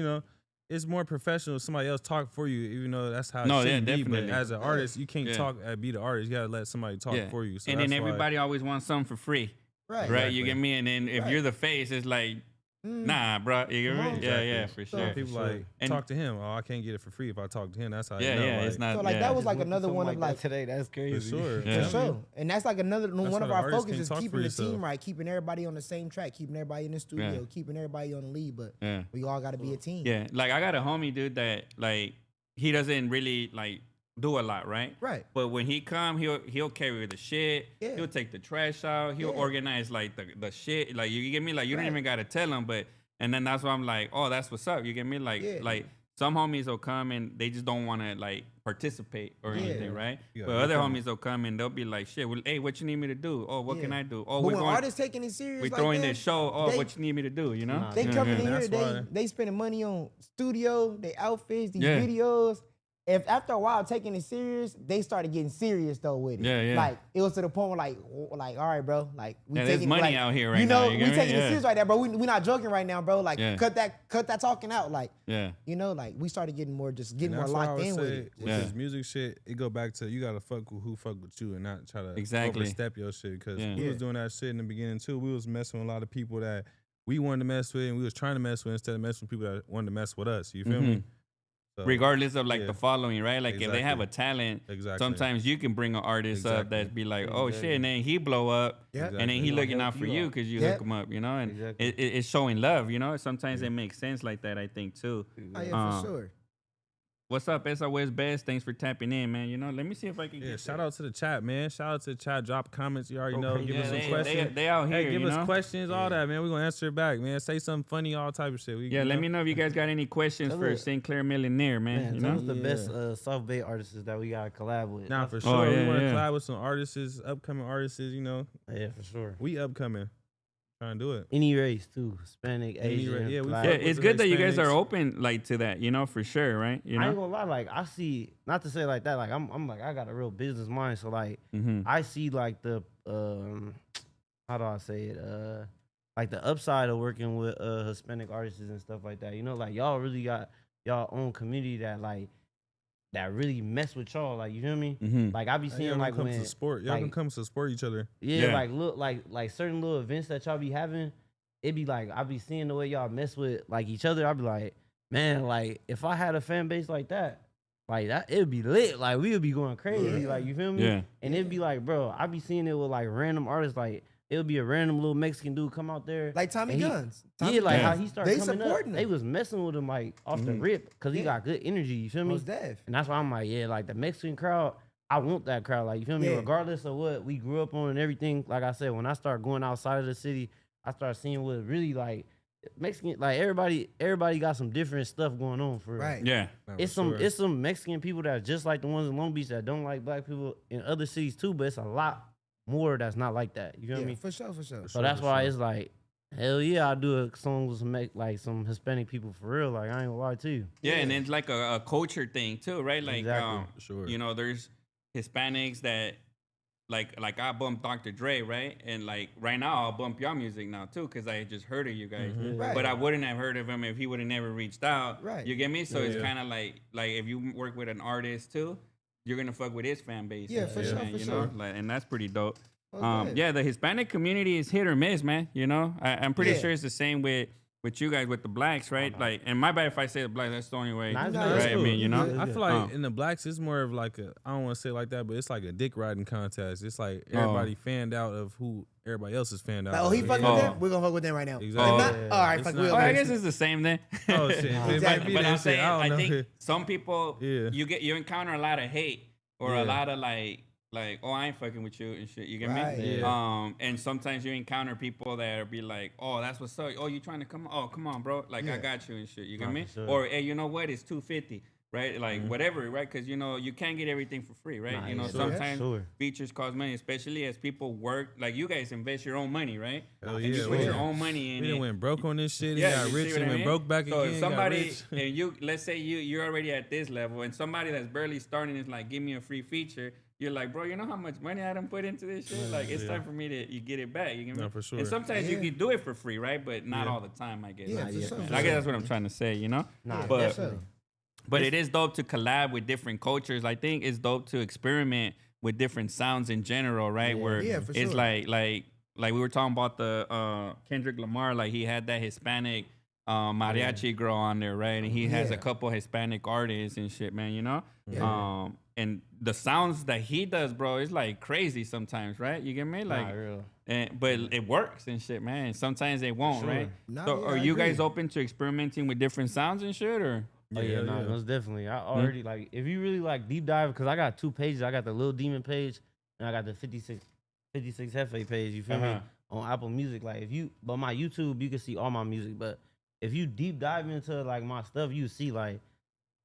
know, it's more professional if somebody else talk for you, even though that's how it No, should yeah, be. definitely. But as an artist, you can't Yeah. be the artist. You got to let somebody talk yeah. for you. So and then that's why- everybody always wants something for free, Right. right? You Exactly. get me? And then if Right. you're the face, it's like, Mm. nah, bro. You get Come me? on. Yeah, Exactly. yeah, for So sure. people sure. like And- talk to him. Oh, I can't get it for free if I talk to him. That's how Yeah, you know. yeah. like, It's not. So like yeah. that was like Just went another through one something of like like, that today. That's crazy. for sure. Yeah. for sure. And that's like another one why of the our artists focus can't is talk for keeping the team yourself. right, keeping everybody on the same track, keeping everybody in the studio, keeping everybody on the lead. But Yeah. we all got to be a team. Yeah, like I got a homie, dude, that like he doesn't really like do a lot, right? Right. But when he come, he'll carry the shit. Yeah. He'll take the trash out. He'll Yeah. organize like the shit. Like you get me? Like you don't Right. even gotta tell him, but and then that's why I'm like, oh, that's what's up. You get me? Like Yeah. like some homies will come and they just don't want to like participate or Yeah. anything, right? You But gotta other look at 'em. homies will come and they'll be like, shit, well, hey, what you need me to do? Oh, what can Yeah. I do? Oh, But we're when going. artists taking it serious, We like throwing that, this show. Oh, they- what you need me to do? You know? Nah, They Yeah, coming yeah. in here, That's why- they spending money on studio, they outfits, these Yeah. videos. If after a while taking it serious, they started getting serious though with it. Yeah, yeah. Like it was to the point where like, all right, bro, like we Yeah, there's taking money like, out here right you know, now, you we get me? taking it Yeah. serious right now, bro. We not joking right now, bro. Like Yeah. cut that talking out. Like Yeah. you know, like we started getting more And more that's why I locked would in with say it. with Yeah. this music shit, it go back to you gotta fuck with who fuck with you and not try to Exactly. overstep your shit. Because Yeah. we was doing that shit in the beginning too. We was messing with a lot of people that we wanted to mess with and we was trying to mess with instead of messing with people that wanted to mess with us. You feel me? So, Regardless of like yeah. the following, right? Like if they have a Exactly. talent, Exactly. sometimes you can bring an artist up Exactly. that be like, oh Exactly. shit, and then he blow up, Yeah. and then he Exactly. looking Help out for you you out. because you Yeah. hook him up, you know, and Exactly. it's showing love, you know. Sometimes it makes sense like that, I think too. Oh yeah, for Uh, sure. What's up, Esa West Best? Thanks for tapping in, man. You know, let me see if I can Yeah, get shout that. out to the chat, man. Shout out to the chat. Drop comments. You already know. Okay, Give Yeah, us some they, questions. they out here, Hey, give you us know? questions, all that, man. We're gonna answer it back, man. Say something funny, all type of shit. We, Yeah, you let know? me know if you guys got any questions Tell for us- Sinclair Millionaire, man. Man, you tell know? us the best Yeah. South Bay artists that we gotta collab with. Nah, for That's- sure. yeah, we want to yeah. collab with some artists, upcoming artists. You know, Yeah, for sure. we upcoming. Trying to do it. Any race too, Hispanic, Any Asian. race, yeah, we Black. Yeah, fuck with it's the good that you guys are Hispanics. open like to that, you know, for sure, right? You I ain't know? gonna lie, like I see, not to say like that, like I'm like I got a real business mind, so like Mm-hmm. I see like the how do I say it, like the upside of working with Hispanic artists and stuff like that. You know, like y'all really got y'all own community that like that really mess with y'all. Like, you feel me? Mhm. Like I be Y'all seeing gonna like come when to sport. Y'all like, can come to support each other. yeah, Yeah. like look like certain little events that y'all be having, it be like I be seeing the way y'all mess with like each other. I be like, man, like if I had a fan base like that it'd be lit. Like we would be going crazy. Yeah. Like you feel me? Yeah. And it'd be like, bro, I be seeing it with like random artists. Like it would be a random little Mexican dude come out there. Like Tommy and he- Guns. Yeah, Tommy like Yeah. how he started They coming up. supporting They him. was messing with him like off the rip because he Yeah. got good energy. You feel me? Most def. And that's why I'm like, yeah, like the Mexican crowd, I want that crowd. Like, you feel me? Yeah. Regardless of what we grew up on and everything, like I said, when I start going outside of the city, I start seeing what really like Mexican, like everybody got some different stuff going on for real. Right. Yeah. Nah, It's for some sure. it's some Mexican people that just like the ones in Long Beach that don't like black people in other cities too, but it's a lot more that's not like that. You feel Yeah, me? for sure, for sure. So that's why sure. it's like, hell yeah, I do a song with some Hispanic people for real. Like I ain't gonna lie to you. Yeah, and it's like a culture thing too, right? Like, Exactly. Sure. you know, there's Hispanics that like I bump Dr. Dre, right? And like right now I'll bump y'all music now too, cause I just heard of you guys. Right. But I wouldn't have heard of him if he would have never reached out. Right. You get me? So it's Yeah. kind of like if you work with an artist too, you're gonna fuck with his fan base. Yeah, and for shit, sure, man, for you sure. know? Like, and that's pretty dope. Okay. Yeah, the Hispanic community is hit or miss, man. You know, I'm pretty Yeah. sure it's the same with you guys with the blacks, right? Like, and my bad if I say the blacks, that's the only way, Nah, it's right? good. That's I mean, you know, good. I feel like Um, in the blacks, it's more of like I don't want to say it like that, but it's like a dick riding contest. It's like everybody fanned out of who everybody else is fanned out. Like, oh, he of. fucking Oh. with them? We're gonna fuck with them right now. Exactly. If not, Yeah. all right, It's fuck not- with oh, I them. guess it's the same then. Oh shit! It might Exactly. be But that I'm shit. saying, I don't I know. think some people, Yeah. you encounter a lot of hate or Yeah. a lot of like, oh, I ain't fucking with you and shit. You get Right. me? Yeah. And sometimes you encounter people that be like, oh, that's what's up. Oh, you trying to come? Oh, come on, bro. Like I Yeah. got you and shit. You get Nah, me? for sure. Or hey, you know what? It's $250. Right, like whatever, right? Because you know you can't get everything for free, right? Nah, you know yeah, sometimes sure. features cost money, especially as people work. Like you guys invest your own money, right? Hell And you yeah, put we your done- own money in We it. done went broke on this shit. Yeah, and got you see rich what and I went mean? broke back so again. if got somebody rich. and you, let's say you're already at this level, and somebody that's barely starting is like, give me a free feature. You're like, bro, you know how much money I done put into this shit? Like, it's time for me to you get it back. You get me? No, for sure. And sometimes you Yeah. can do it for free, right? But not all the time, I guess. Yeah, I for guess, sure, man. for I guess sure. that's what I'm trying to say, you know? Nah, but definitely. but it is dope to collab with different cultures. I think it's dope to experiment with different sounds in general, right? Where Yeah, for it's sure. like we were talking about the Kendrick Lamar, like he had that Hispanic mariachi girl on there, right? And he has a Yeah. couple Hispanic artists and shit, man, you know? Yeah. And the sounds that he does, bro, is like crazy sometimes, right? You get me? Like, Nah, real. but it works and shit, man. And sometimes it won't, Sure. right? Nah, So yeah, are I you agree. guys open to experimenting with different sounds and shit, or? Oh yeah, hell no, yeah. most definitely. I already like if you really like deep dive because I got 2 pages. I got the Lil Demon page and I got the 56 Hefe page. You feel me? Uh-huh. On Apple Music. Like if you, but my YouTube, you can see all my music. But if you deep dive into like my stuff, you see like,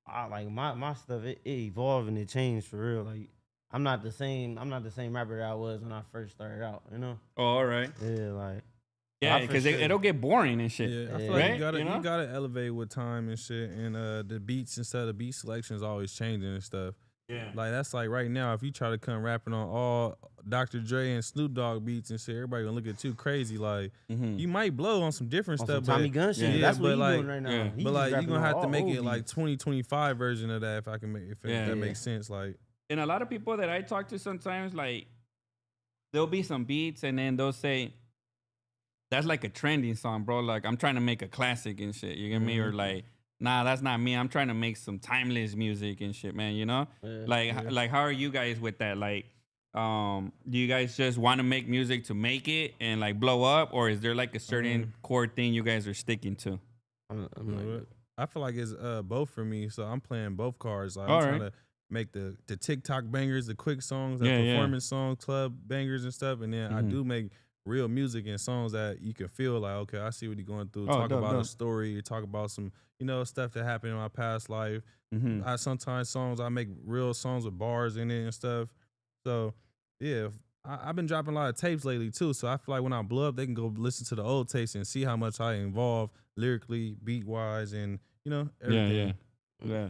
my stuff. It evolved and it changed for real. Like I'm not the same rapper that I was when I first started out. You know? Oh, all right. Yeah, like Yeah, for because sure. it'll get boring and shit. Yeah, I feel Yeah. like Right? you gotta You know? you gotta elevate with time and shit, and the beats and stuff. The beat selection is always changing and stuff. Yeah. Like that's like right now, if you try to come rapping on all Dr. Dre and Snoop Dogg beats and shit, everybody gonna look at you crazy. Like you might blow on some different on stuff, some Tommy but Gun shit. yeah, That's but what he's like- doing right now. yeah. He but just like you rapping gonna on have to all make it old like beats. 2025 version of that if I can make if Yeah. that Yeah. makes sense. Like And a lot of people that I talk to sometimes, like, there'll be some beats and then they'll say, that's like a trending song, bro. Like, I'm trying to make a classic and shit. You get me? Or like, nah, that's not me. I'm trying to make some timeless music and shit, man. You know? Yeah. Like, how are you guys with that? Like, do you guys just want to make music to make it and like blow up, or is there like a certain core thing you guys are sticking to? I'm you know like, what? I feel like it's both for me, so I'm playing both cards. Like All I'm trying right. to make the TikTok bangers, the quick songs, the Yeah, yeah. performance songs, club bangers and stuff, and then I Mhm. do make real music and songs that you can feel like, okay, I see what he's going through. Oh, Talk dope, about dope. a story, talk about some, stuff that happened in my past life. Mm-hmm. I sometimes songs I make real songs with bars in it and stuff. So yeah, I've been dropping a lot of tapes lately too. So I feel like when I blow up, they can go listen to the old tapes and see how much I involve lyrically, beat wise, and everything. Yeah.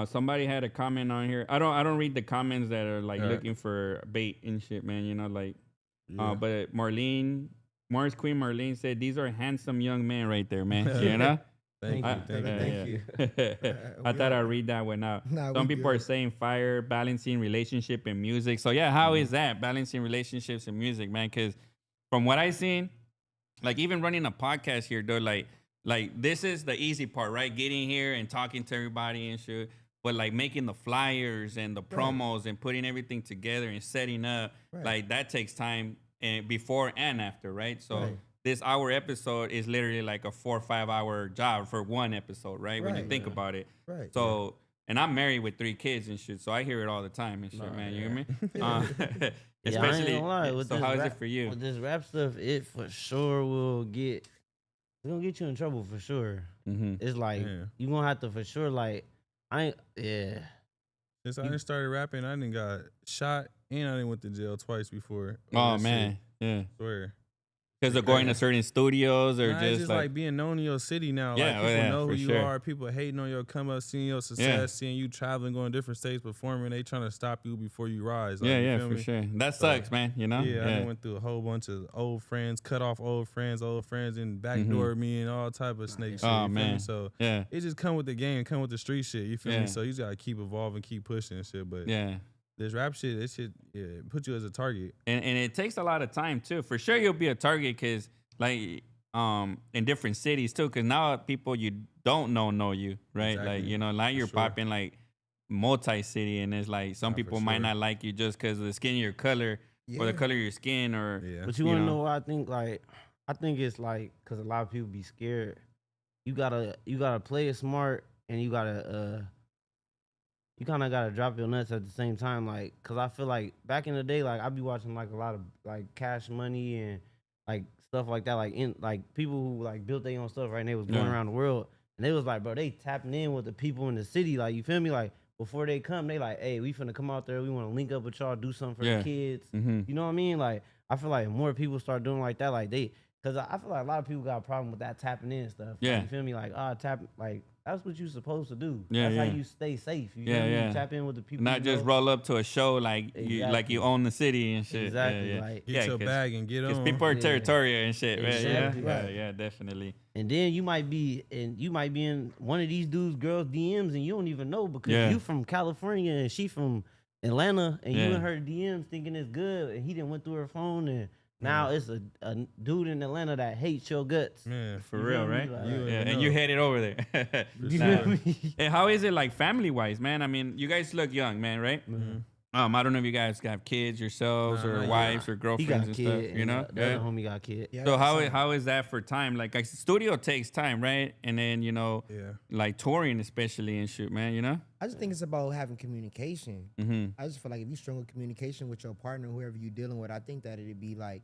Somebody had a comment on here. I don't read the comments that are like Alright. looking for bait and shit, man. You know, like Yeah. but Mars Queen Marlene said these are handsome young men right there, man. You know? Thank you. Thank you. I thought I'd read that one out. Nah, Some we people are good. saying fire, balancing relationship and music. So yeah, how is that balancing relationships and music, man? Because from what I've seen, like even running a podcast here, though, like this is the easy part, right? Getting here and talking to everybody and shit. But like making the flyers and the promos and putting everything together and setting up, like that takes time and before and after, right? So this hour episode is literally like a 4 or 5 hour job for one episode, right? When you think about it. Right. So, and I'm married with 3 kids and shit, so I hear it all the time and shit, man. You hear me? Especially. I ain't gonna lie, with So this how is rap, it for you? With this rap stuff, it for sure will get. It's gonna get you in trouble for sure. Mm-hmm. It's like you gonna have to for sure like Since I done started rapping, I done got shot and I done went to jail twice before. Oh Shit. man, yeah. Swear. Because they're going to certain studios or Nah, it's just like being known in your city now. Yeah, like people yeah, know for who you sure. are. People hating on your come up, seeing your success, seeing you traveling, going to different states, performing. They trying to stop you before you rise. Like, you feel for me? sure. That sucks, man. You know? Yeah, I done went through a whole bunch of old friends, cut off old friends, and backdoor me and all type of snake shit. Oh, You feel man. me? So Yeah. it just come with the game, come with the street shit. You feel Yeah. me? So you just gotta keep evolving, keep pushing and shit. But Yeah. this rap shit, this shit, put you as a target. And it takes a lot of time too. For sure you'll be a target because like in different cities too, because now people you don't know you, right? Exactly. Like, you know, now you're sure. popping like multi-city and it's like some people might not like you just because of the skin of your color or the color of your skin or Yeah. But you wanna know what I think? Like, I think it's like because a lot of people be scared. You gotta play it smart, and you gotta you kind of gotta drop your nuts at the same time. Like, cause I feel like back in the day, like I be watching like a lot of like Cash Money and like stuff like that. Like people who like built their own stuff, right? And they was going around the world, and they was like, bro, they tapping in with the people in the city. Like, you feel me? Like before they come, they like, hey, we finna come out there. We want to link up with y'all, do something for the kids. You know what I mean? Like, I feel like more people start doing like that, like cause I feel like a lot of people got a problem with that tapping in stuff. Yeah. Like, you feel me? Like, tap, like that's what you supposed to do. Yeah, That's yeah. how you stay safe. You feel me? You tap in with the people. not you just know. roll up to a show like you own the city and shit. Exactly. Yeah. Like, Get your bag and get Because on. people are territorial and shit, right? Exactly. Yeah, Right. yeah, definitely. and then you might be in one of these dudes' girls' DMs and you don't even know because Yeah. you from California and she from Atlanta and you Yeah. in her DMs thinking it's good and he didn't went through her phone and now it's a dude in Atlanta that hates your guts. Man, For You real, feel me? right? Like, You Yeah, even and know. you headed over there. You Nah. feel me? And how is it like family wise, man? I mean, you guys look young, man, right? I don't know if you guys have kids yourselves Nah, or not wives or He girlfriends got a and kid. stuff, you know? The other homie got a kid. Yeah, So that's how is that for time? Like studio takes time, right? And then, you know, Yeah. like touring especially and shit, man, you know? I just think it's about having communication. Mm-hmm. I just feel like if you strong with communication with your partner, whoever you're dealing with, I think that it'd be like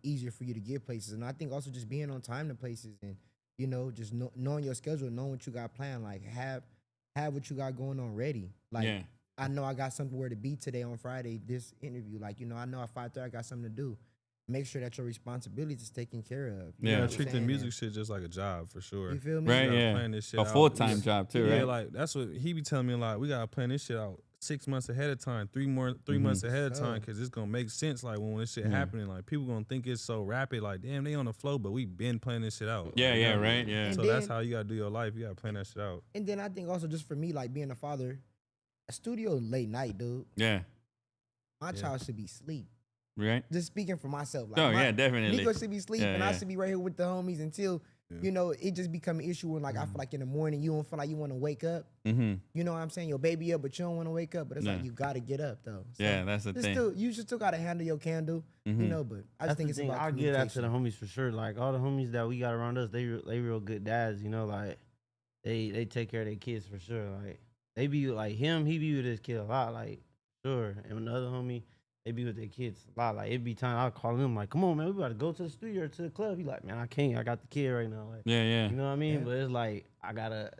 easier for you to get places. And I think also just being on time to places and, you know, just knowing your schedule, knowing what you got planned, like have what you got going on ready. Like, Yeah. I know I got something where to be today on Friday, this interview. Like, you know, I know at 5:30 I got something to do. Make sure that your responsibility is taken care of. You Yeah. know Yeah, what I'm treat the saying? music shit just like a job for sure. You feel me? Right, gotta yeah. plan this shit A out. full-time job too, Yeah, right? like that's what he be telling me. Like we gotta plan this shit out 6 months ahead of time, 3 months ahead of time, because it's gonna make sense. Like when this shit happening, like people gonna think it's so rapid. Like damn, they on the flow, but we been planning this shit out. Yeah, Like, yeah, you know? right, yeah. And So then- that's how you gotta do your life. You gotta plan that shit out. And then I think also just for me, like being a father, a studio late night, dude. Yeah, My child should be asleep. right? Just speaking for myself. Like Oh, my, yeah, definitely. Nico should be asleep, Yeah, and I yeah. should be right here with the homies until, you know, it just become an issue when, like, I feel like in the morning you don't feel like you want to wake up. Mm-hmm. You know what I'm saying? Your baby up, but you don't want to wake up. But it's Yeah. like you got to get up, though. So Yeah, that's the just thing. you just still got to handle your candle, you know, but I just That's think the it's thing. about I give that to the communication. homies for sure. Like all the homies that we got around us, they real good dads. You know, like they take care of their kids for sure. Like they be like him, he be with his kid a lot. Like sure, and the other homie, they be with their kids a lot. Like it be time I'll call him like, come on man, we gotta go to the studio or to the club. He like, man, I can't. I got the kid right now. Like Yeah, yeah. you know what I mean? Yeah. But it's like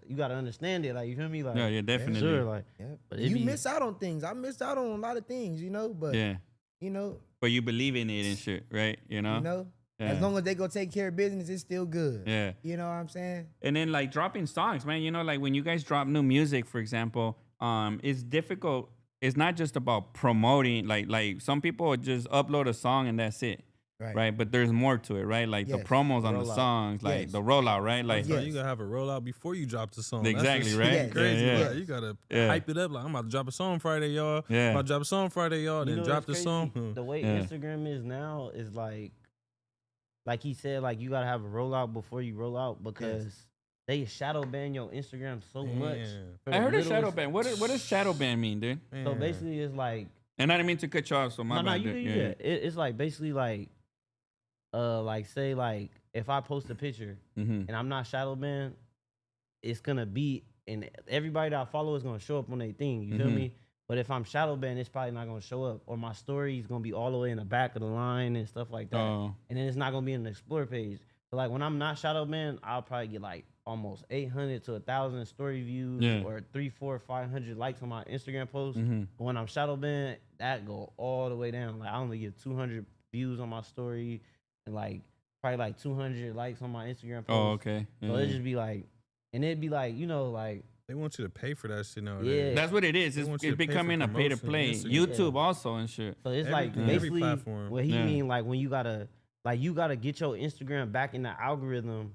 you gotta understand it. Like you feel me? Like Yeah, yeah, definitely. sure. Like Yeah. But it You be- miss out on things. I missed out on a lot of things, you know, but, Yeah. you know, But you believe in it and shit, right? You know? Yeah. as long as they go take care of business, it's still good. Yeah. You know what I'm saying? And then like dropping songs, man. You know, like when you guys drop new music, for example, it's difficult. It's not just about promoting. Like some people just upload a song and that's it. right? But there's more to it, right? Like the Yes. promos on the Rollout. songs, like Yes. the rollout, right? Like So Yes. you gotta have a rollout before you drop the song. Exactly, That's what right? shit Crazy. Yeah, yeah. Like, you gotta Yeah. hype it up. Like I'm about to drop a song Friday, y'all. Yeah. I'm about to drop a song Friday, y'all. You Then know drop what's the crazy? song. The way Yeah. Instagram is now is like he said, like you gotta have a rollout before you roll out because they shadow ban your Instagram so much. Man. for I the heard of littlest- shadow ban. What does shadow ban mean, dude? So Man. basically, it's like And I didn't mean to cut you off, so my no, bad. you dude. good, you good. It's like basically like say like if I post a picture Mm-hmm. and I'm not shadow banned, it's gonna be and everybody that I follow is gonna show up on their thing. You feel Mhm. me? But if I'm shadow banned, it's probably not gonna show up, or my story is gonna be all the way in the back of the line and stuff like that. Oh. And then it's not gonna be in the explore page. So like when I'm not shadow banned, I'll probably get like almost 800 to 1,000 story views Yeah. or 3, 4, 500 likes on my Instagram post. Mm-hmm. But when I'm shadow banned, that go all the way down. Like I only get 200 views on my story and like probably like 200 likes on my Instagram post. Oh, okay. So it just be like, and it'd be like, you know, like They want you to pay for that shit nowadays. Yeah. That's what it is. They It's, want you it's to pay for becoming a pay to promotion, play. Instagram. YouTube also and shit. so it's like Every basically platform. what he Yeah. mean like when you gotta get your Instagram back in the algorithm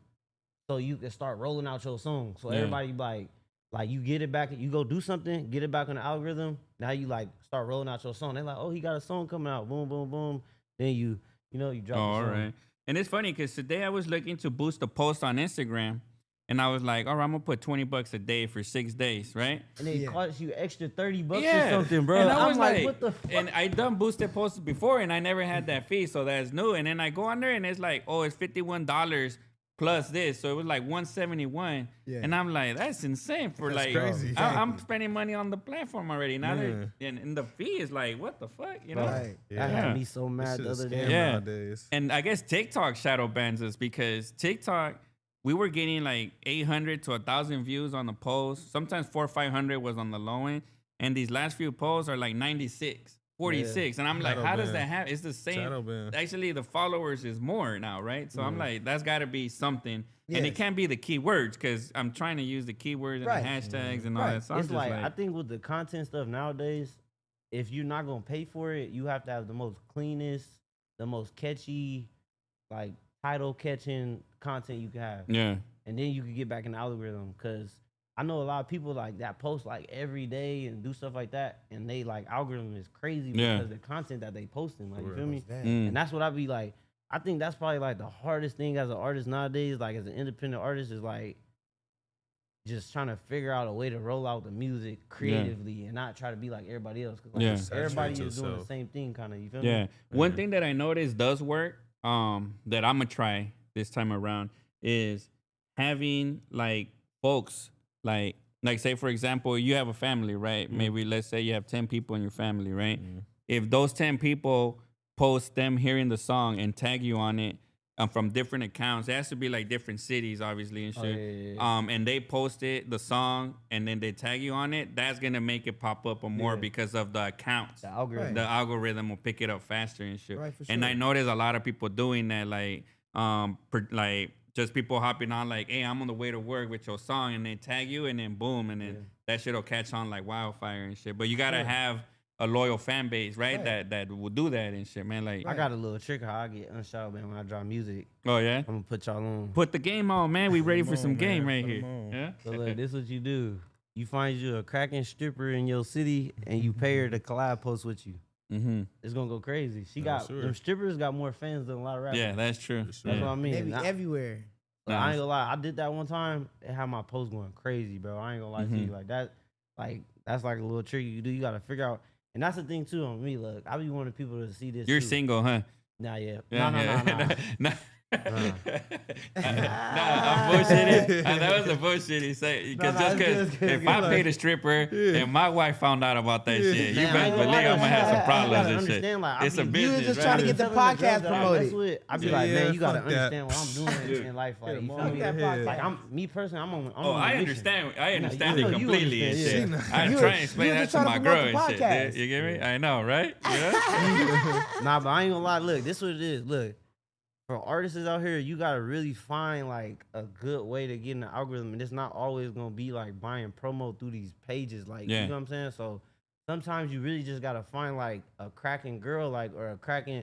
so you can start rolling out your song. So Yeah. everybody like you get it back, you go do something, get it back on the algorithm. Now you like start rolling out your song. They're like, oh, he got a song coming out. Boom, boom, boom. Then you drop Oh, the all song. right. And it's funny because today I was looking to boost a post on Instagram, and I was like, all right, I'm gonna put $20 a day for 6 days, right? And it Yeah. costs you extra $30 Yeah. or something, bro. And I I'm was like, what the fuck? And I done boosted posts before, and I never had that fee, so that's new. And then I go on there, and it's like, oh, it's $51 plus this, so it was like $171. Yeah. And I'm like, that's insane for That's like, crazy. I'm spending money on the platform already. Now Man. and the fee is like, what the fuck, you know? Right. That Yeah. had me so This mad shit the is other scam day. Yeah. nowadays. And I guess TikTok shadow bans us because TikTok, we were getting like 800 to 1,000 views on the post. Sometimes 400 or 500 was on the low end. And these last few posts are like 96, 46. And I'm like, Shadow how does ban. that happen? It's the same. Shadow ban. Actually, the followers is more now, right? So I'm like, that's got to be something. And it Yes. can't be the keywords because I'm trying to use the keywords and Right. the hashtags and all Right. that. So I'm It's just like, like, I think with the content stuff nowadays, if you're not gonna pay for it, you have to have the most cleanest, the most catchy, like title catching content you can have, yeah. and then you can get back in the algorithm. Cause I know a lot of people like that post like every day and do stuff like that, and they like algorithm is crazy Yeah. because the content that they posting, like you feel me? Damn. Mm. And that's what I be like. I think that's probably like the hardest thing as an artist nowadays, like as an independent artist, is like just trying to figure out a way to roll out the music creatively and not try to be like everybody else. Cause like Yeah. everybody Saturate is doing the yourself. same thing, kind of. You feel Yeah. me? One thing that I noticed does work, that I'm gonna try this time around is having like folks like say for example, you have a family, right? Maybe let's say you have 10 people in your family, right? If those 10 people post them hearing the song and tag you on it from different accounts, it has to be like different cities, obviously, and shit. Oh, yeah. And they post it, the song, and then they tag you on it. That's gonna make it pop up more Yeah. because of the accounts. The algorithm. The algorithm will pick it up faster and shit. Right, for And I sure. notice a lot of people doing that, like just people hopping on, like, hey, I'm on the way to work with your song, and they tag you, and then boom, and then that shit'll catch on like wildfire and shit. But you gotta have a loyal fan base, right? That will do that and shit, man. Like, I got a little trick how I get unshot, man, when I drop music. oh yeah, I'm gonna put y'all on. put the game on, man. We ready for Come some on, game man. right Put 'em here. on. Yeah. So look, this what you do. You find you a cracking stripper in your city and you pay her to collab post with you. Mm-hmm. It's gonna go crazy. She No, got sure. them strippers got more fans than a lot of rappers. Yeah, that's true. For sure. That's Yeah. what I mean. They be Now- everywhere. But I ain't gonna lie, I did that one time. It had my post going crazy, bro. I ain't gonna lie to you. Like that, that's like a little trick you do. You gotta figure out, and that's the thing too on me. Look, I be wanting people to see this. You're too. single, huh? Nah, yeah. Yeah, No. nah. Nah, I'm bullshitting. That was a bullshit. He said because No, just it's because good, if good, I good. paid a stripper and my wife found out about that shit, you Man, I better ain't believe gonna lie, I'm gonna have some you problems gotta and shit. understand, like, I It's a be- business, You was just right? trying to get the Telling girls podcast that I mess promoted. with, I be Yeah, like, man, yeah, you gotta fuck that. understand what I'm doing in life. Like, you feel me? Fuck that podcast. Like, I'm me personally, I'm on. Oh, on a I mission. understand. I You understand know, it you completely and understand, shit. yeah. I You try was- and explain you was that just to trying to my promote girl the and shit. podcast. You get me? I know, right? Yeah. Nah, but I ain't gonna lie. Look, this what it is. Look, for artists out here, you gotta really find like a good way to get in the algorithm, and it's not always gonna be like buying promo through these pages. Like, Yeah. you know what I'm saying? So sometimes you really just gotta find like a cracking girl, like or a cracking.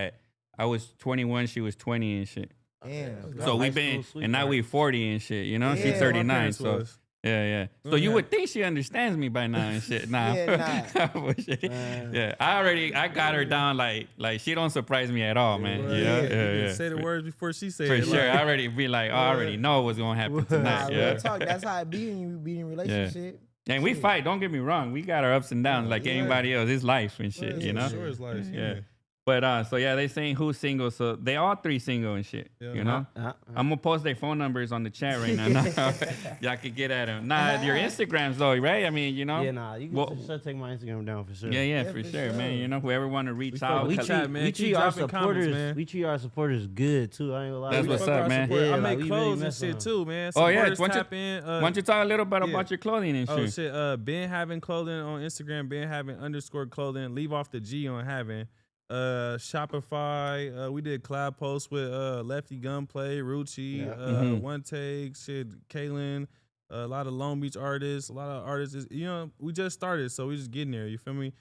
that I was 21, she was 20 and shit. Damn. So high we've been, school and now we 40 and shit. You know, Yeah. she's My 39. parents So was. yeah. So you would think she understands me by now and shit. Nah, Yeah, Bullshit. Yeah. I got her down like she don't surprise me at all, man. Well, Yeah, you can yeah. say the words before she say For it. sure, like- I already be like, oh, I already know what's gonna happen Nah, tonight. real Yeah. talk. That's how it be when you be in a relationship. And we fight. Don't get me wrong. We got our ups and downs like Yeah. anybody else. It's life and shit, Yeah, you know. Sure, it's like, Yeah. But so yeah, they saying who's single. So they all three single and shit. Yeah. You know. I'm gonna post their phone numbers on the chat right now. Y'all can get at them. Nah, your Instagrams though, right? I mean, you know. Yeah, nah, you can Well- sure take my Instagram down for sure. Yeah, Yeah, for for sure, man. sure. You know, whoever want to reach out. We fuck treat, with man. we Keep treat our dropping comments, supporters. man. We treat our supporters good too. I ain't gonna lie. That's We what's like- up, man. Yeah, I like, make we really clothes and mess shit on. too, man. Oh, yeah, Supporters why don't you- tap in. Why don't you talk a little bit yeah. about your clothing and Oh shit? shit. Ben having clothing on Instagram. Ben having _clothing. Leave off the G on having. Shopify. We did collab posts with Lefty Gunplay, Rucci, One Take, shit, Kalan. A lot of Long Beach artists. A lot of artists. You know, we just started, so we just getting there. You feel me?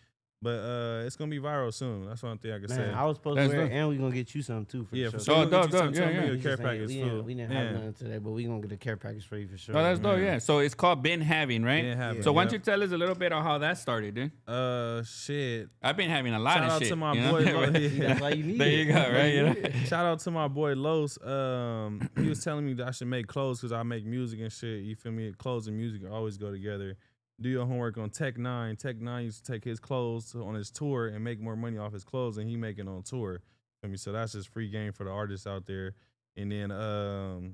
But it's gonna be viral soon. That's one thing I can say. Man, I was supposed That's to wear dope. it, and we gonna get you some too for Yeah, sure. for sure. Oh, We'll get dope, you some dope. too. Yeah, Me yeah. a We care just ain't- package we too. didn't, we didn't Yeah. have nothing today, but we gonna get a care package for you for sure. Oh, that's dope. Yeah. Yeah. So it's called Been Having, right? Been Having, So why don't yeah. you tell us a little bit of how that started, dude? Shit. I've been having a lot Shout of out shit. to my you know? boy. That's why you need There it. you go, right? You know? Shout out to my boy Los. He was telling me that I should make clothes because I make music and shit. You feel me? Clothes and music always go together. Do your homework on Tech Nine. Tech Nine used to take his clothes on his tour and make more money off his clothes than he making on tour. Feel me? So that's just free game for the artists out there. And then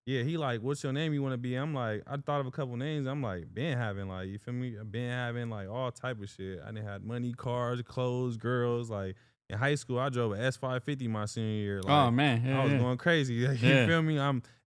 yeah, he like, what's your name you want to be? I'm like, I thought of a couple names. I'm like, been having, like, you feel me? Been having like all type of shit. I done had money, cars, clothes, girls. Like in high school, I drove a S550 my senior year. Like, Oh man. Yeah, I was yeah. going crazy. You Yeah. feel me?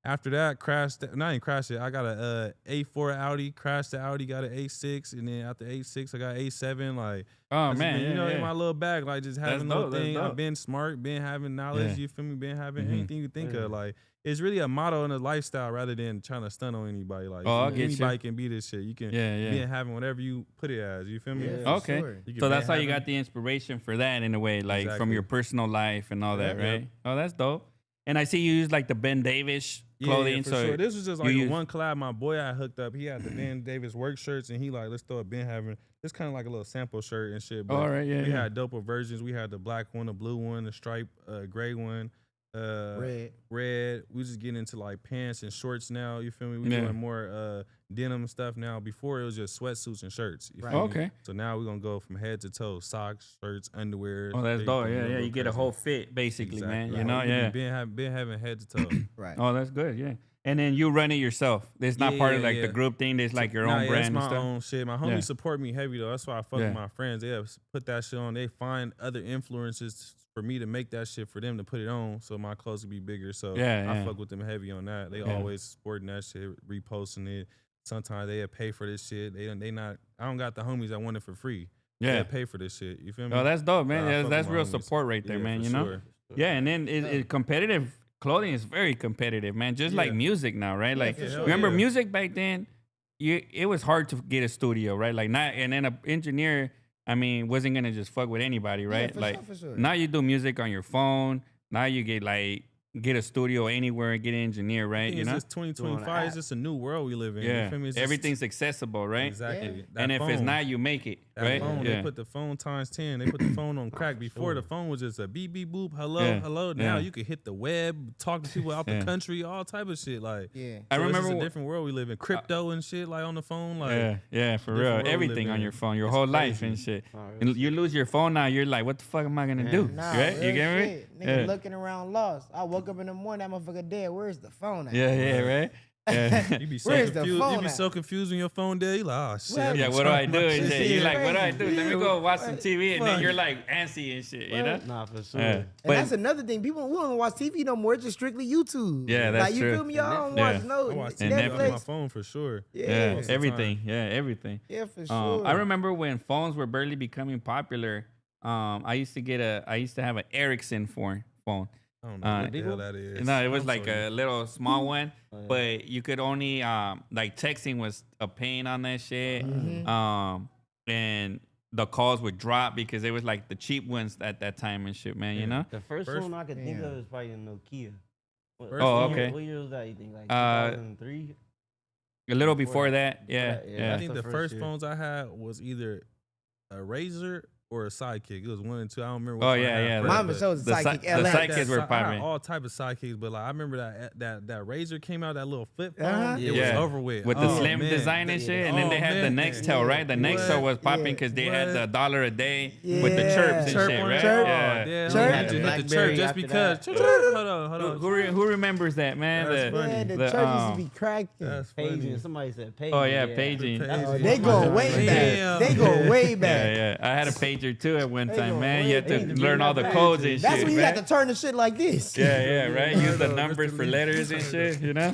After that crashed. No, I didn't crash it. I got a A4 Audi. Crashed the Audi. Got an A6, and then after A6, I got A7. Like, Oh I just man. been, Yeah, you know, yeah. in my little bag, like just That's having dope, little that's thing. dope. I've been smart, been having knowledge. Yeah. You feel me? Been having Mhm. anything you think Yeah. of. Like, it's really a motto and a lifestyle rather than trying to stunt on anybody. Like, Oh, I you feel me? get you. Anybody can be this shit. You can Yeah. been having whatever you put it as. You feel me? Yeah, for Okay. sure. You can So been that's how you having- got the inspiration for that in a way, like from Exactly. your personal life and all that, Yeah. right? Oh, that's dope. And I see you use like the Ben Davis clothing. Yeah, for so sure. This was just you like use- one collab my boy I hooked up. He had the Ben Davis work shirts, and he like, let's throw a Ben having. It's kind of like a little sample shirt and shit. But All right, yeah, we yeah. had doper versions. We had the black one, the blue one, the stripe, gray one, Red. red. We just getting into like pants and shorts now. You feel me? We Yeah. doing more denim stuff now. Before it was just sweatsuits and shirts. You Right. feel me? Okay. So now we're gonna go from head to toe: socks, shirts, underwear. Oh, that's everything. dope. We're Yeah, gonna yeah. go You get a crazy. whole fit basically, man. Exactly. You know, Like, yeah. Been having head to toe. Right. Oh, that's good. Yeah. And then you run it yourself. It's not part of Yeah, like the yeah. group thing. It's like your Nah, own yeah, brand it's and my stuff. own shit. My homies Yeah. support me heavy though. That's why I fuck Yeah. with my friends. They have put that shit on. They find other influences for me to make that shit for them to put it on, so my clothes will be bigger. So Yeah, I yeah. fuck with them heavy on that. They Yeah. always supporting that shit, reposting it. Sometimes they pay for this shit. They not. I don't got the homies that want it for free. Yeah. They pay for this shit. You feel me? Oh, that's dope, man. But I Yeah, fuck that's with my real homies. support right there, Yeah, man. for You know. sure. Yeah, and then it competitive clothing is very competitive, man. Just like Yeah. music now, right? Like for sure. remember Yeah. music back then, it was hard to get a studio, right? Like not and then an engineer, I mean, wasn't gonna just fuck with anybody, right? for like sure, for sure. now you do music on your phone. Now you get a studio anywhere and get an engineer, right? You It's know? just 2025. It's just a new world we live in. You Yeah. feel me? It's just- Everything's accessible, right? exactly. Yeah. That And if it's phone. not, you make it, That right? phone, Yeah. they put the phone times 10. They put the phone on crack. Before the phone was just a beep beep boop, hello, Yeah. hello. Now Yeah. you can hit the web, talk to people out Yeah. the country, all type of shit. Like, Yeah. I so it's just remember a different world we live in. Crypto and shit, like on the phone, like yeah, for different real. world we Everything live on in. your phone, your It's whole life crazy. and shit. Oh, And you lose your phone now, you're like, what the fuck am I gonna do? Nah, Right? real You get me? shit. Nigga Yeah. looking around lost. I woke up in the morning, that motherfucker dead. Where's the phone at? Yeah, right. Yeah. you be so Where's the confused. phone You be at? so confused when your phone dead. You like, oh shit. I Yeah, be what do I trying do? my And shit. shit. You're like, what do I crazy. do? Let me go watch some TV, and then Fuck. you're like antsy and shit, you know? Nah, for sure. Yeah. And But that's another thing. People we don't watch TV no more. It's just strictly YouTube. Yeah, that's like you true. feel me? Y'all don't Yeah. watch no I watch And TV on my Netflix. phone for sure. yeah, Yeah, everything. Yeah, everything. yeah, for sure. I remember when phones were barely becoming popular. I used to have an Ericsson phone. I don't know what the hell that is. No, it was I'm like sorry. a little small one, but you could only like texting was a pain on that shit. And the calls would drop because it was like the cheap ones at that time and shit, man. You know? The first First- one I could think yeah. of is probably a Nokia. What, First Oh, what okay. year, what year was that? You think like Uh, 2003? A little Before before that. that, yeah, that, yeah. I yeah. That's think the the first first year. phones I had was either a Razor or a Sidekick. It was one and two. I don't remember. Which Oh one I yeah, had yeah. first, Mama but shows the the psychic the LX. sidekicks were I had popping. all type of sidekicks, but like I remember that Razor came out, that little flip phone. Uh-huh. It Yeah. was over with. With the Oh, slim man. design and shit, and then they had the Nextel, right? The Nextel was popping because they had the $1 a day with the Yeah. chirps and Chirp shit, on right? it. Chirp. Yeah. Oh, yeah. Chirp. You Had just the hit the Blackberry chirp just after because. that. Hold on. Who remembers that, man? That's The- funny. Man, the The, church used to um, be cracking. That's funny. Paging. Somebody said paging. Oh yeah, paging. Paging. Yeah, Oh, they go way Damn. back. They go way back. yeah. I had a pager too at one They time, go man. way You had back. to They learn all the back. codes and That's shit, when you man. had to turn the shit like this. Yeah, right. Use the Mr. numbers for Lee. letters and shit, you know?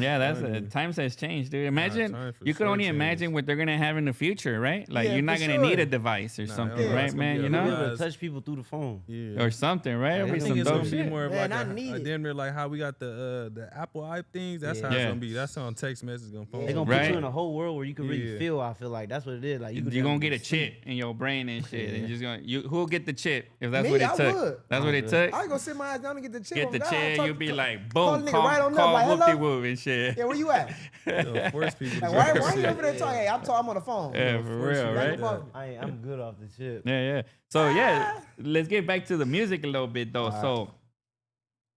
Yeah, that's funny. times has changed, dude. Imagine times for you could sure only changed. imagine what they're gonna have in the future, right? Like Yeah, you're not for gonna need sure. a device or Nah, something, hell no, right, it's gonna man? be You a know, You able to Guys. touch people through the phone. Yeah. or something, right? It'll I be think some it's dope gonna be shit. more of Man, like I need a it. damn near like how we got the Apple iP things. That's how Yeah. it's gonna be. That's on text message gonna phone. They gonna Right. put you in a whole world where you can really Yeah. feel. I feel like that's what it is. Like you You're gonna get a chip in your brain and shit, and just gonna who'll get the chip if that's Me, what it I took. would. That's what it took. I ain't gonna sit my ass down and get the chip. Get on the God. chip, Talk- you'll be like, call boom, the nigga right on up, call like, whoopty hello? whoop and shit. Yeah, where you at? They'll force people. Like, to why do you that over there shit. talking? Hey, I'm on the phone. Yeah, for force real, you right? like that. I'm good off the chip. Yeah. So yeah, let's get back to the music a little bit though. So,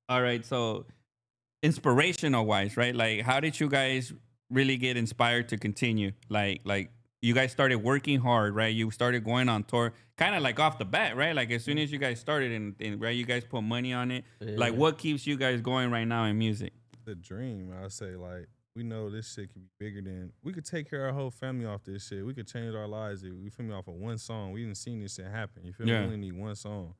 all right. So, inspirational wise, right? Like, how did you guys really get inspired to continue? Like you guys started working hard, right? You started going on tour, kind of like off the bat, right? Like as soon as you guys started, and right, you guys put money on it. Like, what keeps you guys going right now in music? The dream. I say like we know this shit can be bigger than we could take care of our whole family off this shit. We could change our lives. If we feel me off of one song. We didn't seen this shit happen. You feel me? Yeah. We only need one song.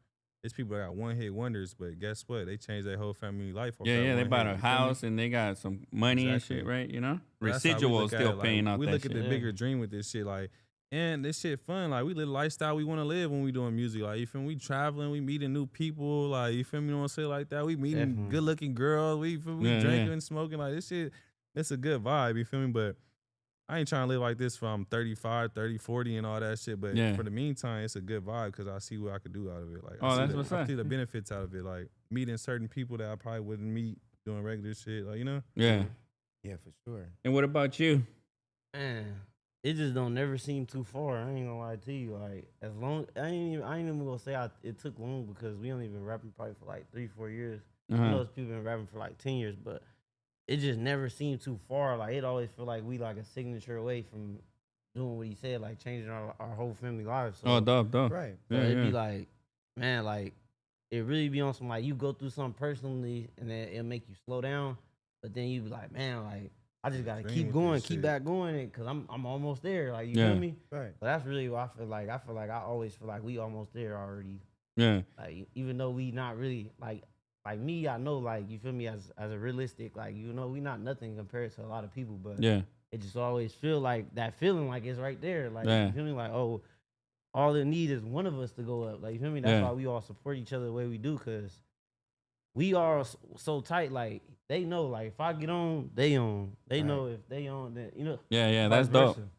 There's people that got one hit wonders, but guess what? They changed their whole family life. Off that Yeah. They one bought hit, a you feel me? house and they got some money Exactly. and shit, right? You know, That's how we residual look at still it, like, paying out we that look shit. at the bigger dream with this shit, like, and this shit fun. Like we live the lifestyle we want to live when we doing music. Like you feel me? We traveling, we meeting new people. Like you feel me? You want to say it like that? We meeting Definitely. good looking girls. We feel me? Yeah, Drinking yeah. and smoking. Like this shit. It's a good vibe. You feel me? But I ain't trying to live like this from 35, 30, 40 and all that shit. But Yeah. for the meantime, it's a good vibe because I see what I could do out of it. Like Oh, I see that's the, what's I up. see the benefits out of it. Like meeting certain people that I probably wouldn't meet doing regular shit. Like you know. Yeah. Yeah, for sure. And what about you? Man, it just don't never seem too far. I ain't gonna lie to you. Like as long I ain't even gonna say it took long because we only been rapping probably for like 3-4 years. I know there's people been rapping for like 10 years, but it just never seemed too far. Like it always feel like we like a signature away from doing what he said, like changing our whole family lives. So, Oh, dope. Right. so Yeah, it'd yeah. be like, man, like it really be on some like you go through something personally and then it'll make you slow down, but then you be like, man, like I just gotta Dream keep with going, this keep shit. that going, cause I'm almost there. Like you Yeah. feel me? Right. So that's really what I feel like. I feel like I always feel like we almost there already. Yeah. Like even though we not really like me, I know like you feel me as a realistic, like you know we not nothing compared to a lot of people, but Yeah. it just always feel like that feeling like it's right there. Like Yeah. you feel me? Like, oh, all it need is one of us to go up. Like you feel me? That's Yeah. why we all support each other the way we do, cause we are so tight. Like they know, like if I get on, they on. They Right. know if they on, then you know. Yeah. vice That's dope. versa.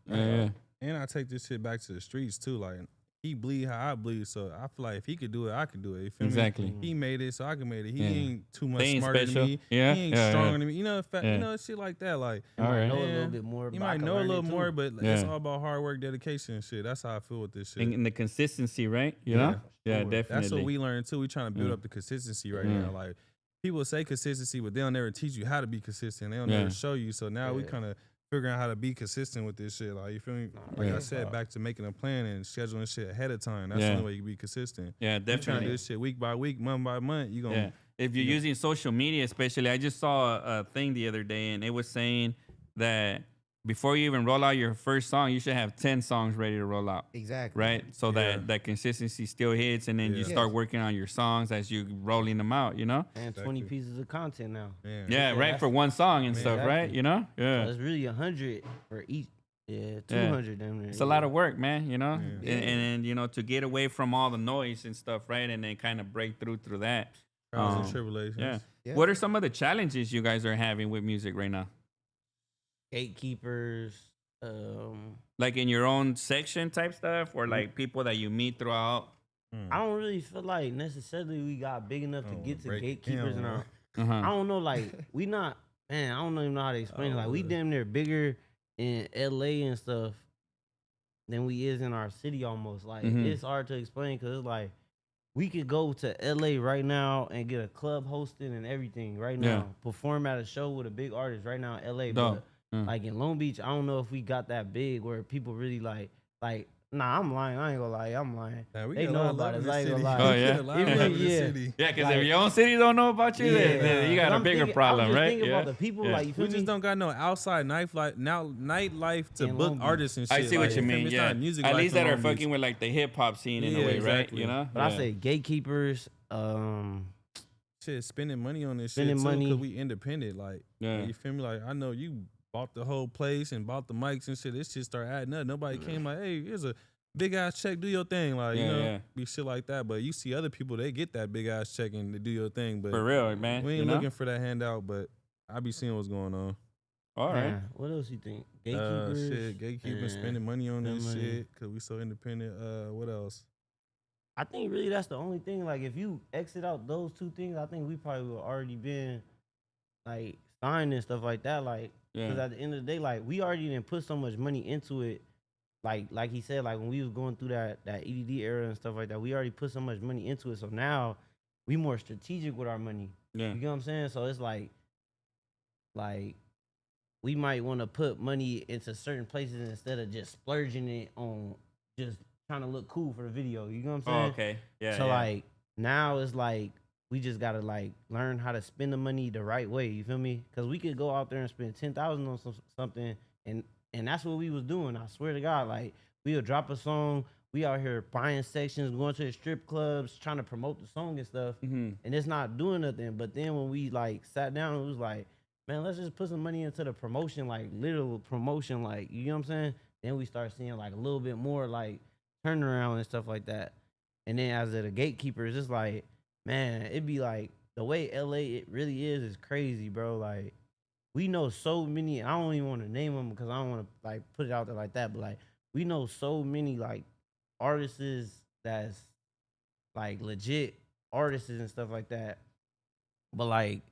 Yeah. And I take this shit back to the streets too. Like he bleed how I bleed, so I feel like if he could do it, I could do it. You feel Exactly. me? He made it, so I can make it. He Yeah. ain't too much They ain't smarter special. than me. Yeah, He ain't yeah, stronger yeah. than me. You know, Yeah. you know, shit like that. Like You All might right. know a Yeah. little bit more. you but I might can know a learn little it, too. more, but it's Yeah. all about hard work, dedication, and shit. That's how I feel with this shit. And the consistency, right? You Yeah. know? Yeah, Sure. definitely. That's what we learned too. We trying to build Mm. up the consistency right Mm. now. Like people say consistency, but they'll never teach you how to be consistent. They'll Yeah. never show you. So now we Yeah. kind of figuring out how to be consistent with this shit. Like you feel me? Like Yeah. I said, back to making a plan and scheduling shit ahead of time. That's Yeah. the only way you can be consistent. Yeah, You trying to definitely. do this shit week by week, month by month. You gonna Yeah. If you're Yeah. using social media, especially, I just saw a thing the other day, and it was saying that before you even roll out your first song, you should have 10 songs ready to roll out, Exactly. right? So Yeah. that consistency still hits, and then you Yeah. start Yes. working on your songs as you rolling them out, you know? And 20 Exactly. pieces of content now. man. Yeah, right, that's- for one song and Man, stuff, right? exactly. You know? So Yeah. it's really 100 for each. Yeah, 200 damn near. It's a lot of work, man, you know? Yeah. And you know, to get away from all the noise and stuff, right? And then kind of break through that. Trials and Um, tribulations. Yeah. Yeah. What are some of the challenges you guys are having with music right now? gatekeepers, Like in your own section type stuff, or like people that you meet throughout? I don't really feel like necessarily we got big enough to get to gatekeepers and our. Uh-huh. I don't know, like we not. Man, I don't even know how to explain it. Like we damn near bigger in LA and stuff than we is in our city almost. Like it's hard to explain because it's like we could go to LA right now and get a club hosting and everything right now. Perform at a show with a big artist right now in LA. But like in Long Beach, I don't know if we got that big where people really like. Nah, I'm lying. I ain't gonna lie. I'm lying. Nah, they know about it. I ain't gonna lie. Oh, yeah? Yeah, because if your own city don't know about you, then you got a bigger problem, I'm just right? thinking about the people, like, you feel We me? just don't got no outside nightlife to book artists and shit. I see what you mean. It's Yeah, not music at life least in that are Long Beach. fucking with like the hip hop scene in a Yeah, way, right? exactly. You know. But I say gatekeepers. Shit, spending money on this Spending shit too, money. because we independent. Like, you feel me? Like, I know you bought the whole place and bought the mics and shit. This shit start adding up. Nobody came like, hey, here's a big ass check, do your thing. Like, you know, be shit like that. But you see other people, they get that big ass check and they do your thing. But For real, man. we ain't looking for that handout, but I be seeing what's going on. All right. Yeah. What else you think? Gatekeepers. Gatekeeping, spending money on this shit because we so independent. What else? I think really that's the only thing. Like if you exit out those two things, I think we probably would already been like signed and stuff like that. Like because at the end of the day, like we already didn't put so much money into it. Like he said, like when we was going through that EDD era and stuff like that, we already put so much money into it. So now we more strategic with our money. Yeah. You get what I'm saying? So it's like we might want to put money into certain places instead of just splurging it on just trying to look cool for the video. You know what I'm saying? Oh, okay. Yeah. So like now it's like we just gotta like learn how to spend the money the right way. You feel me? Because we could go out there and spend 10,000 on something, and that's what we was doing. I swear to God, like we would drop a song. We out here buying sections, going to the strip clubs, trying to promote the song and stuff, and it's not doing nothing. But then when we like sat down, it was like, man, let's just put some money into the promotion, like literal promotion, like you know what I'm saying. Then we start seeing like a little bit more like turnaround and stuff like that. And then as the gatekeepers, it's like, man, it'd be like the way LA it really is crazy, bro. Like we know so many. I don't even want to name them because I don't want to like put it out there like that. But like we know so many like artists that's like legit artists and stuff like that. But like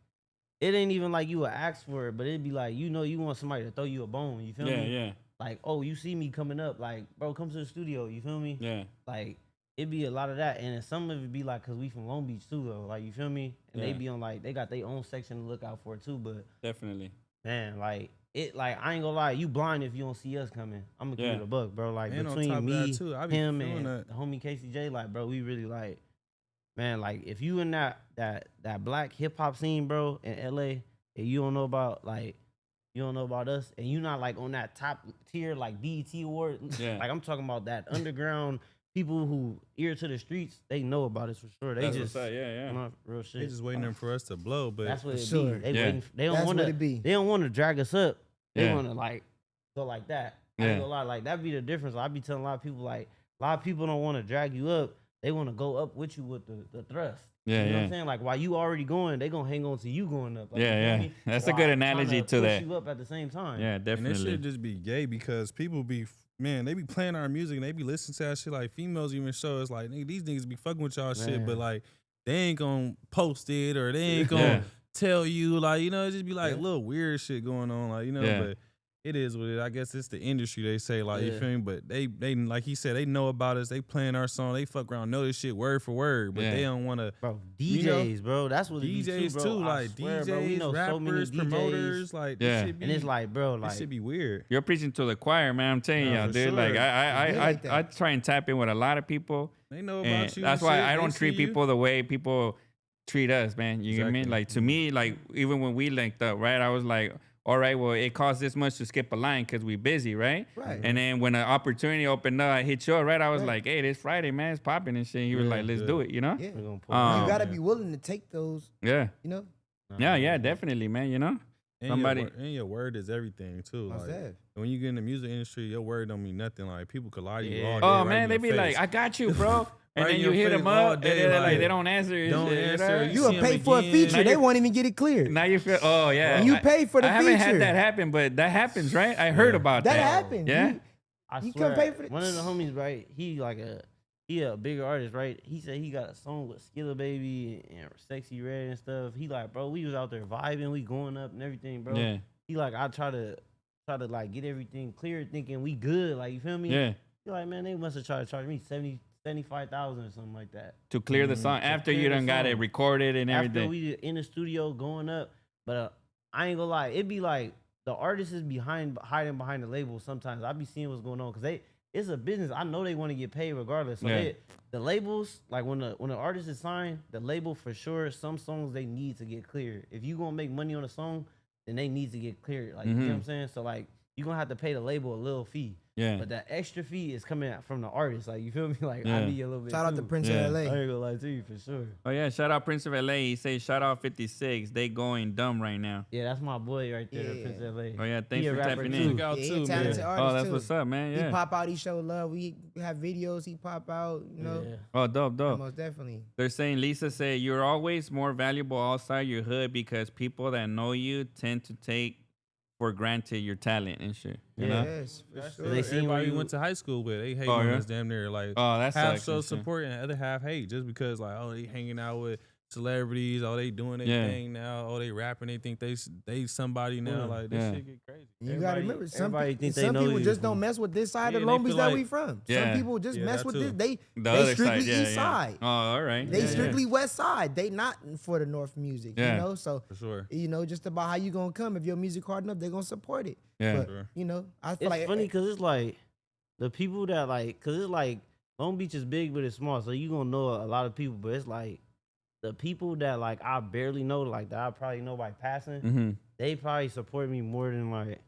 it ain't even like you would ask for it, but it'd be like, you know, you want somebody to throw you a bone. You feel me? Yeah. Like, oh, you see me coming up, like, bro, come to the studio. You feel me? Yeah. Like, it be a lot of that, and then some of it be like, cause we from Long Beach too, though. Like, you feel me? And they be on like, they got their own section to look out for too. But definitely, man, like it, like I ain't gonna lie, you blind if you don't see us coming. I'm gonna give you the buck, bro. Like And between me, too, I be him, feeling and that. the homie KCJ, like, bro, we really like, man, like if you in that black hip hop scene, bro, in LA, and you don't know about like. You don't know about us, and you not like on that top tier like BET award. Yeah. Like I'm talking about that underground people who ear to the streets. They know about us for sure. They that's just what's up. Yeah. not real shit. They just waiting for us to blow, but That's what it sure. be. They Yeah. waiting. They don't That's want what it be. to. They don't want to drag us up. They Yeah. want to like go like that. I Yeah. ain't gonna lie. Like that be the difference. I be telling a lot of people like a lot of people don't want to drag you up. They want to go up with you with the thrust. Yeah, You know what yeah. I'm saying? Like while you already going, they gonna hang on to you going up. Like, you feel Yeah. me? That's a While good I'm trying analogy to push that. you up at the same time. Yeah, and this definitely. shit just be gay because people be they be playing our music and they be listening to that shit. Like females even show us like, nigga, these niggas be fucking with y'all shit, Man. but like they ain't gonna post it or they ain't gonna tell you, like, you know, it just be like little weird shit going on, like, you know. But it is what it is. I guess it's the industry, they say, like, you feel me? But they like he said, they know about us. They playing our song. They fuck around, know this shit word for word, but they don't want to. Bro, You know, DJs, bro. That's what it be DJs bro. too, I like swear, bro, we DJs, know so many rappers, DJs. promoters, like this shit be, And it's like, bro, like this shit be weird. You're preaching to the choir, man. I'm telling No, you, for dude. sure. Like It be I like that. I try and tap in with a lot of people. They know And about you. that's and why shit. I They don't treat see you. people the way people treat us, man. You know what I mean? Exactly. Like to me, like even when we linked up, right? I was like, all right, well, it costs this much to skip a line because we busy, right? Right. And then when an opportunity opened up, I hit you up, right? I was like, hey, this Friday, man, it's popping and shit. He was like, let's do it, you know? Yeah. we're gonna pull Um, You gotta be willing to take those, Yeah. you know. Yeah, definitely, man, you know? Somebody- your word is everything too. Most Like def. when you get in the music industry, your word don't mean nothing. Like people could lie to you all day. Oh right man, in they your be like, face. I got you, bro. And Right then in you your hit face them all up, and day, they're like, like, they don't answer. and don't shit, answer. You see gonna 'em pay for a again. feature. Now They you- won't even get it cleared. Now you feel, oh yeah. And you pay for the I haven't had feature. that happen, but that happens, right? I heard about that. That happened. Yeah. I You swear, couldn't pay for it. one of the homies, right? He a bigger artist, right? He said he got a song with Skilla Baby and Sexy Red and stuff. He like, bro, we was out there vibing, we going up and everything, bro. Yeah. He like, I try to like get everything clear, thinking we good, like, you feel me? Yeah. He like, man, they must have tried to charge me 75,000 or something like that. To clear the song after clear you the done got it song. recorded and After everything. we in the studio going up, but I ain't gonna lie, it be like the artist is hiding behind the label. Sometimes I be seeing what's going on because it's a business. I know they want to get paid regardless. So Yeah. the labels, like when the artist is signed, the label for sure. Some songs they need to get cleared. If you gonna make money on a song, then they need to get cleared. Like you know what I'm saying. So like you gonna have to pay the label a little fee. Yeah. But that extra fee is coming out from the artist. Like you feel me? Like Yeah. I need a little bit. Shout out to too. Prince Yeah. of I LA. ain't gonna lie to you for sure. Oh yeah, shout out Prince of LA. He says shout out 56. They going dumb right now. Yeah, that's my boy right there, Yeah. Prince LA. Oh yeah, thanks He a for rapper tapping too. in. Look out Yeah, he too, a talented man. artist Oh, that's too. what's up, man. He Yeah. pop out, he show love. We have videos, he pop out, you know. Yeah. Oh, dope, dope. Most definitely. They're saying Lisa said you're always more valuable outside your hood because people that know you tend to take for granted your talent and shit. You know? Yes, for That's sure. They seen where everybody you- we went to high school with. They hate Oh, on yeah? us damn near. Like Oh, that half sucks show and shit. support and the other half hate just because like they hanging out with celebrities. Oh, they doing their Yeah. thing now. Oh, they rapping. They think they somebody now. Yeah. Like this Yeah. shit get crazy. You Everybody- gotta remember, everybody think they some know people you. just don't mess with this side Yeah, of they Long Beach feel that like- we from. Yeah. Some people just Yeah, mess that with too. this. They The other strictly side, yeah, east yeah. side. Oh, all right. They Yeah, strictly west side. They not for the north music. Yeah. You know, so For sure. you know, just about how you gonna come. If your music hard enough, they gonna support it. Yeah. But Sure. you know, I feel It's like funny because it's like the people that like, because it's like Long Beach is big but it's small, so you gonna know a lot of people. But it's like the people that like I barely know, like that I probably know by passing, Mm-hmm. they probably support me more than like.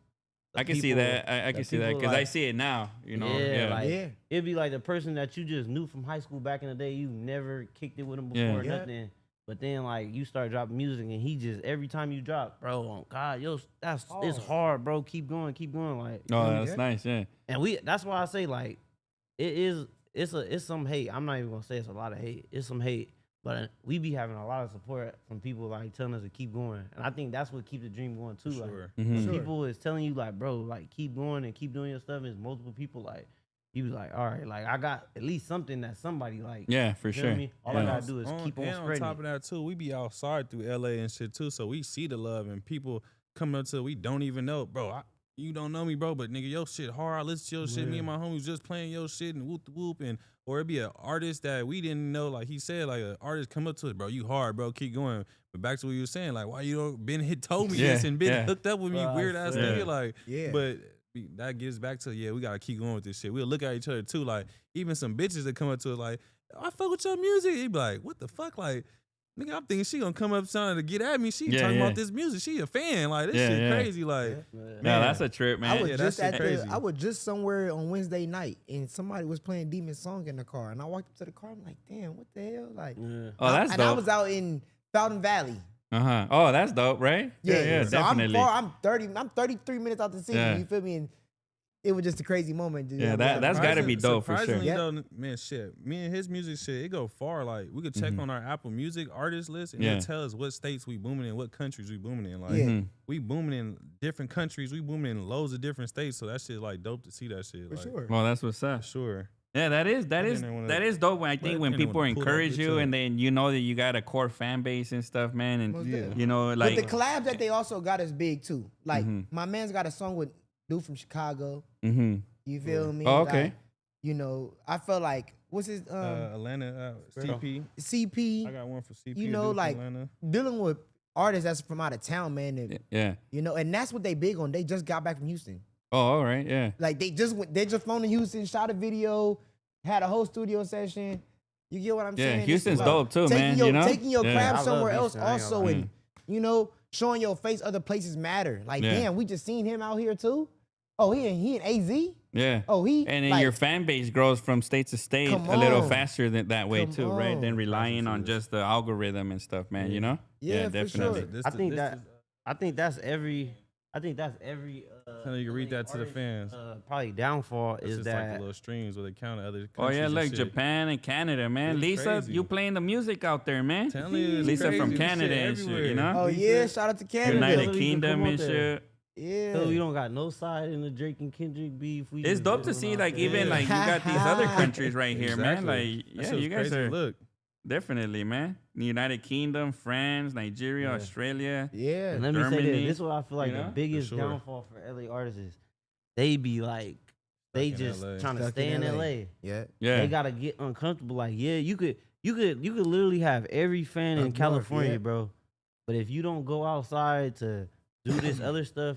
the I can see people- that. I the can see that people, because I like- see it now. You know. Yeah, Yeah. like- yeah, It'd be like the person that you just knew from high school back in the day. You never kicked it with him before, Yeah. or Yeah. nothing. But then like you start dropping music and he just every time you drop, bro, oh God, yo, it's hard, bro. Keep going, like. you Oh, feel me? that's Yeah. nice. Yeah. And that's why I say like it's some hate. I'm not even gonna say it's a lot of hate. It's some hate. But we be having a lot of support from people like telling us to keep going. And I think that's what keeps the dream going too. Like Sure. Mhm. when Sure. people is telling you like, bro, like keep going and keep doing your stuff, and multiple people like you be like, all right, like I got at least something that somebody like. Yeah, for You feel sure. me? All Yeah. I gotta do is keep on and spreading on top it. of that too, we be outside through LA and shit too, so we see the love and people coming up to we don't even know, bro. You don't know me, bro, but nigga, your shit hard. I listen to your shit. Me and my homies just playing your shit and whoop the whoop, and or it be an artist that we didn't know, like he said, like an artist come up to us, bro. You hard, bro. Keep going. But back to what you were saying, like why you don't been told me Yeah, this and been yeah. hooked up with me, Bro, I weird ass swear. nigga, like Yeah. But that gives back to we gotta keep going with this shit. We'll look at each other too, like even some bitches that come up to us like, I fuck with your music. He be like, what the fuck, like. Nigga, I'm thinking she gonna come up trying to get at me. She Yeah, talking yeah. about this music. She a fan. Like this Yeah, shit yeah. crazy. Like No, that's a trip, man. I was Yeah, that just shit at crazy. I was just somewhere on Wednesday night and somebody was playing Demon song in the car, and I walked up to the car. I'm like, damn, what the hell? Like, Yeah. Oh, that's and dope. I was out in Fountain Valley. Uh-huh. Oh, that's dope, right? Yeah, so definitely. I'm 33 minutes out the city. Yeah. You feel me? And it was just a crazy moment. Yeah, that's gotta be dope for sure. Surprisingly, Yep. though, man, shit. Me and his music shit, it go far. Like we could check on our Apple Music artist list and Mm-hmm. Yeah. it tell us what states we booming in, what countries we booming in. Like Yeah. Mhm. we booming in different countries. We booming in loads of different states. So that shit like dope to see that shit. for like, sure. Well, that's what's up. For sure. Yeah, that is didn't wanna- dope. When I think when didn't people wanna pull that encourage bitch you up. and then you know that you got a core fan base and stuff, man, and Most definitely. you know, like but the collabs that they also got is big too. Like Mhm. my man's got a song with dude from Chicago. hmm You feel me? Oh, okay. Like, you know, I felt like what's his Atlanta, CP. CP. I got one for CP. You a know, dude from like Atlanta. dealing with artists that's from out of town, man. And, yeah. you know, and that's what they big on. They just got back from Houston. Oh, all right, yeah. Like they just flown to Houston, shot a video, had a whole studio session. You get what I'm Yeah, saying? It's Houston's about dope too, taking man. Your, You know, taking your Yeah. I craft love somewhere else Houston, I ain't gonna also, lie. and you know, showing your face other places matter. Like, Yeah. damn, we just seen him out here too. Oh, he in AZ. Yeah. Oh, he And then like, your fan base grows from state to state Come a little on. faster than that way Come too, right? on. Than relying on just the algorithm and stuff, man. You know? Yeah, for definitely. sure. I think that I think that's every. I think that's every. Tell you can read LA that to the artist, fans. Probably downfall It's is just like that. the little streams where they count other countries. Oh yeah, and look, shit. Japan and Canada, man. It's Lisa, crazy. you playing the music out there, man. Telling you, it's Lisa from crazy. This Canada shit and shit, you everywhere. know? Oh yeah, shout out to Canada. United Canada. Kingdom Come and out there. shit. Yeah. So we don't got no side in the Drake and Kendrick beef. We It's just dope to going see, out like, there. even, like, you got these other countries right here, man. Exactly. Like, That yeah, shit was you guys crazy to are, look. definitely, man. United Kingdom, France, Nigeria, Yeah. Australia. Yeah. And let me say Germany, this is what I feel like you the know? biggest sure. downfall for LA artists is they be like they in just LA. trying to Stuck stay in in LA. LA. Yeah. Yeah. They gotta get uncomfortable. Like, yeah, you could literally have every fan in Up north, California, yeah. bro. But if you don't go outside to do this other stuff,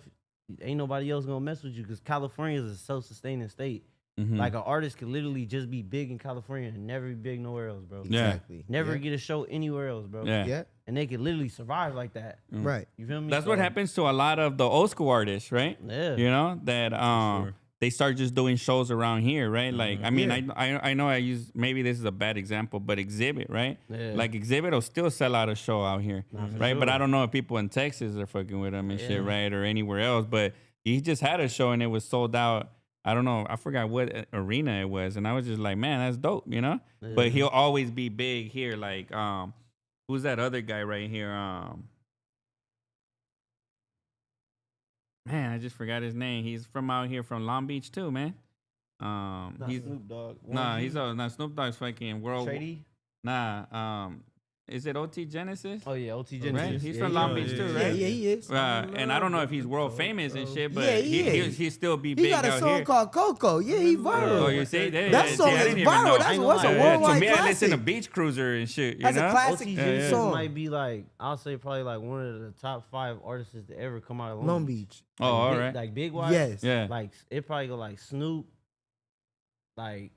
ain't nobody else gonna mess with you because California is a self-sustaining state. Mhm. Like an artist could literally just be big in California and never be big nowhere else, bro. Yeah. Exactly. Never yeah. get a show anywhere else, bro. Yeah. Yeah. And they could literally survive like that. Right. You feel me? That's what So, happens to a lot of the old school artists, right? Yeah. You know, that sure. they start just doing shows around here, right? Like, I mean, Yeah. I know I use, maybe this is a bad example, but Exhibit, right? Yeah. Like Exhibit will still sell out a show out here, for right? But sure. I don't know if people in Texas are fucking with him and shit, Yeah. right? Or anywhere else. But he just had a show and it was sold out. I don't know. I forgot what arena it was. And I was just like, man, that's dope, you know? But he'll always be big here. Like, who's that other guy right here? Man, I just forgot his name. He's from out here from Long Beach too, man. He's Snoop Dogg. nah, he's Snoop Dogg's fucking world. Shady. Nah, is it OT Genesis? Oh yeah, OT Genesis. Right? He's Yeah, from yeah, Long yeah. Beach too, Yeah, right? yeah, he is. And I don't know if he's world famous and shit, but Yeah, he is. he'll still be He big got a out song here. called Coco. Yeah, he viral. Oh, you see? That song I is didn't even viral. know. That's I ain't what's a gonna lie. To worldwide me, I listen to classic. Beach Cruiser and shit. You That's a know? classic OT Yeah, Genesis yeah. song. might be like, I'll say probably like one of the top 5 artists to ever come out of Long Beach. Oh, all big, right. Like big wise. Yes. Yeah. Like it probably go like Snoop. Like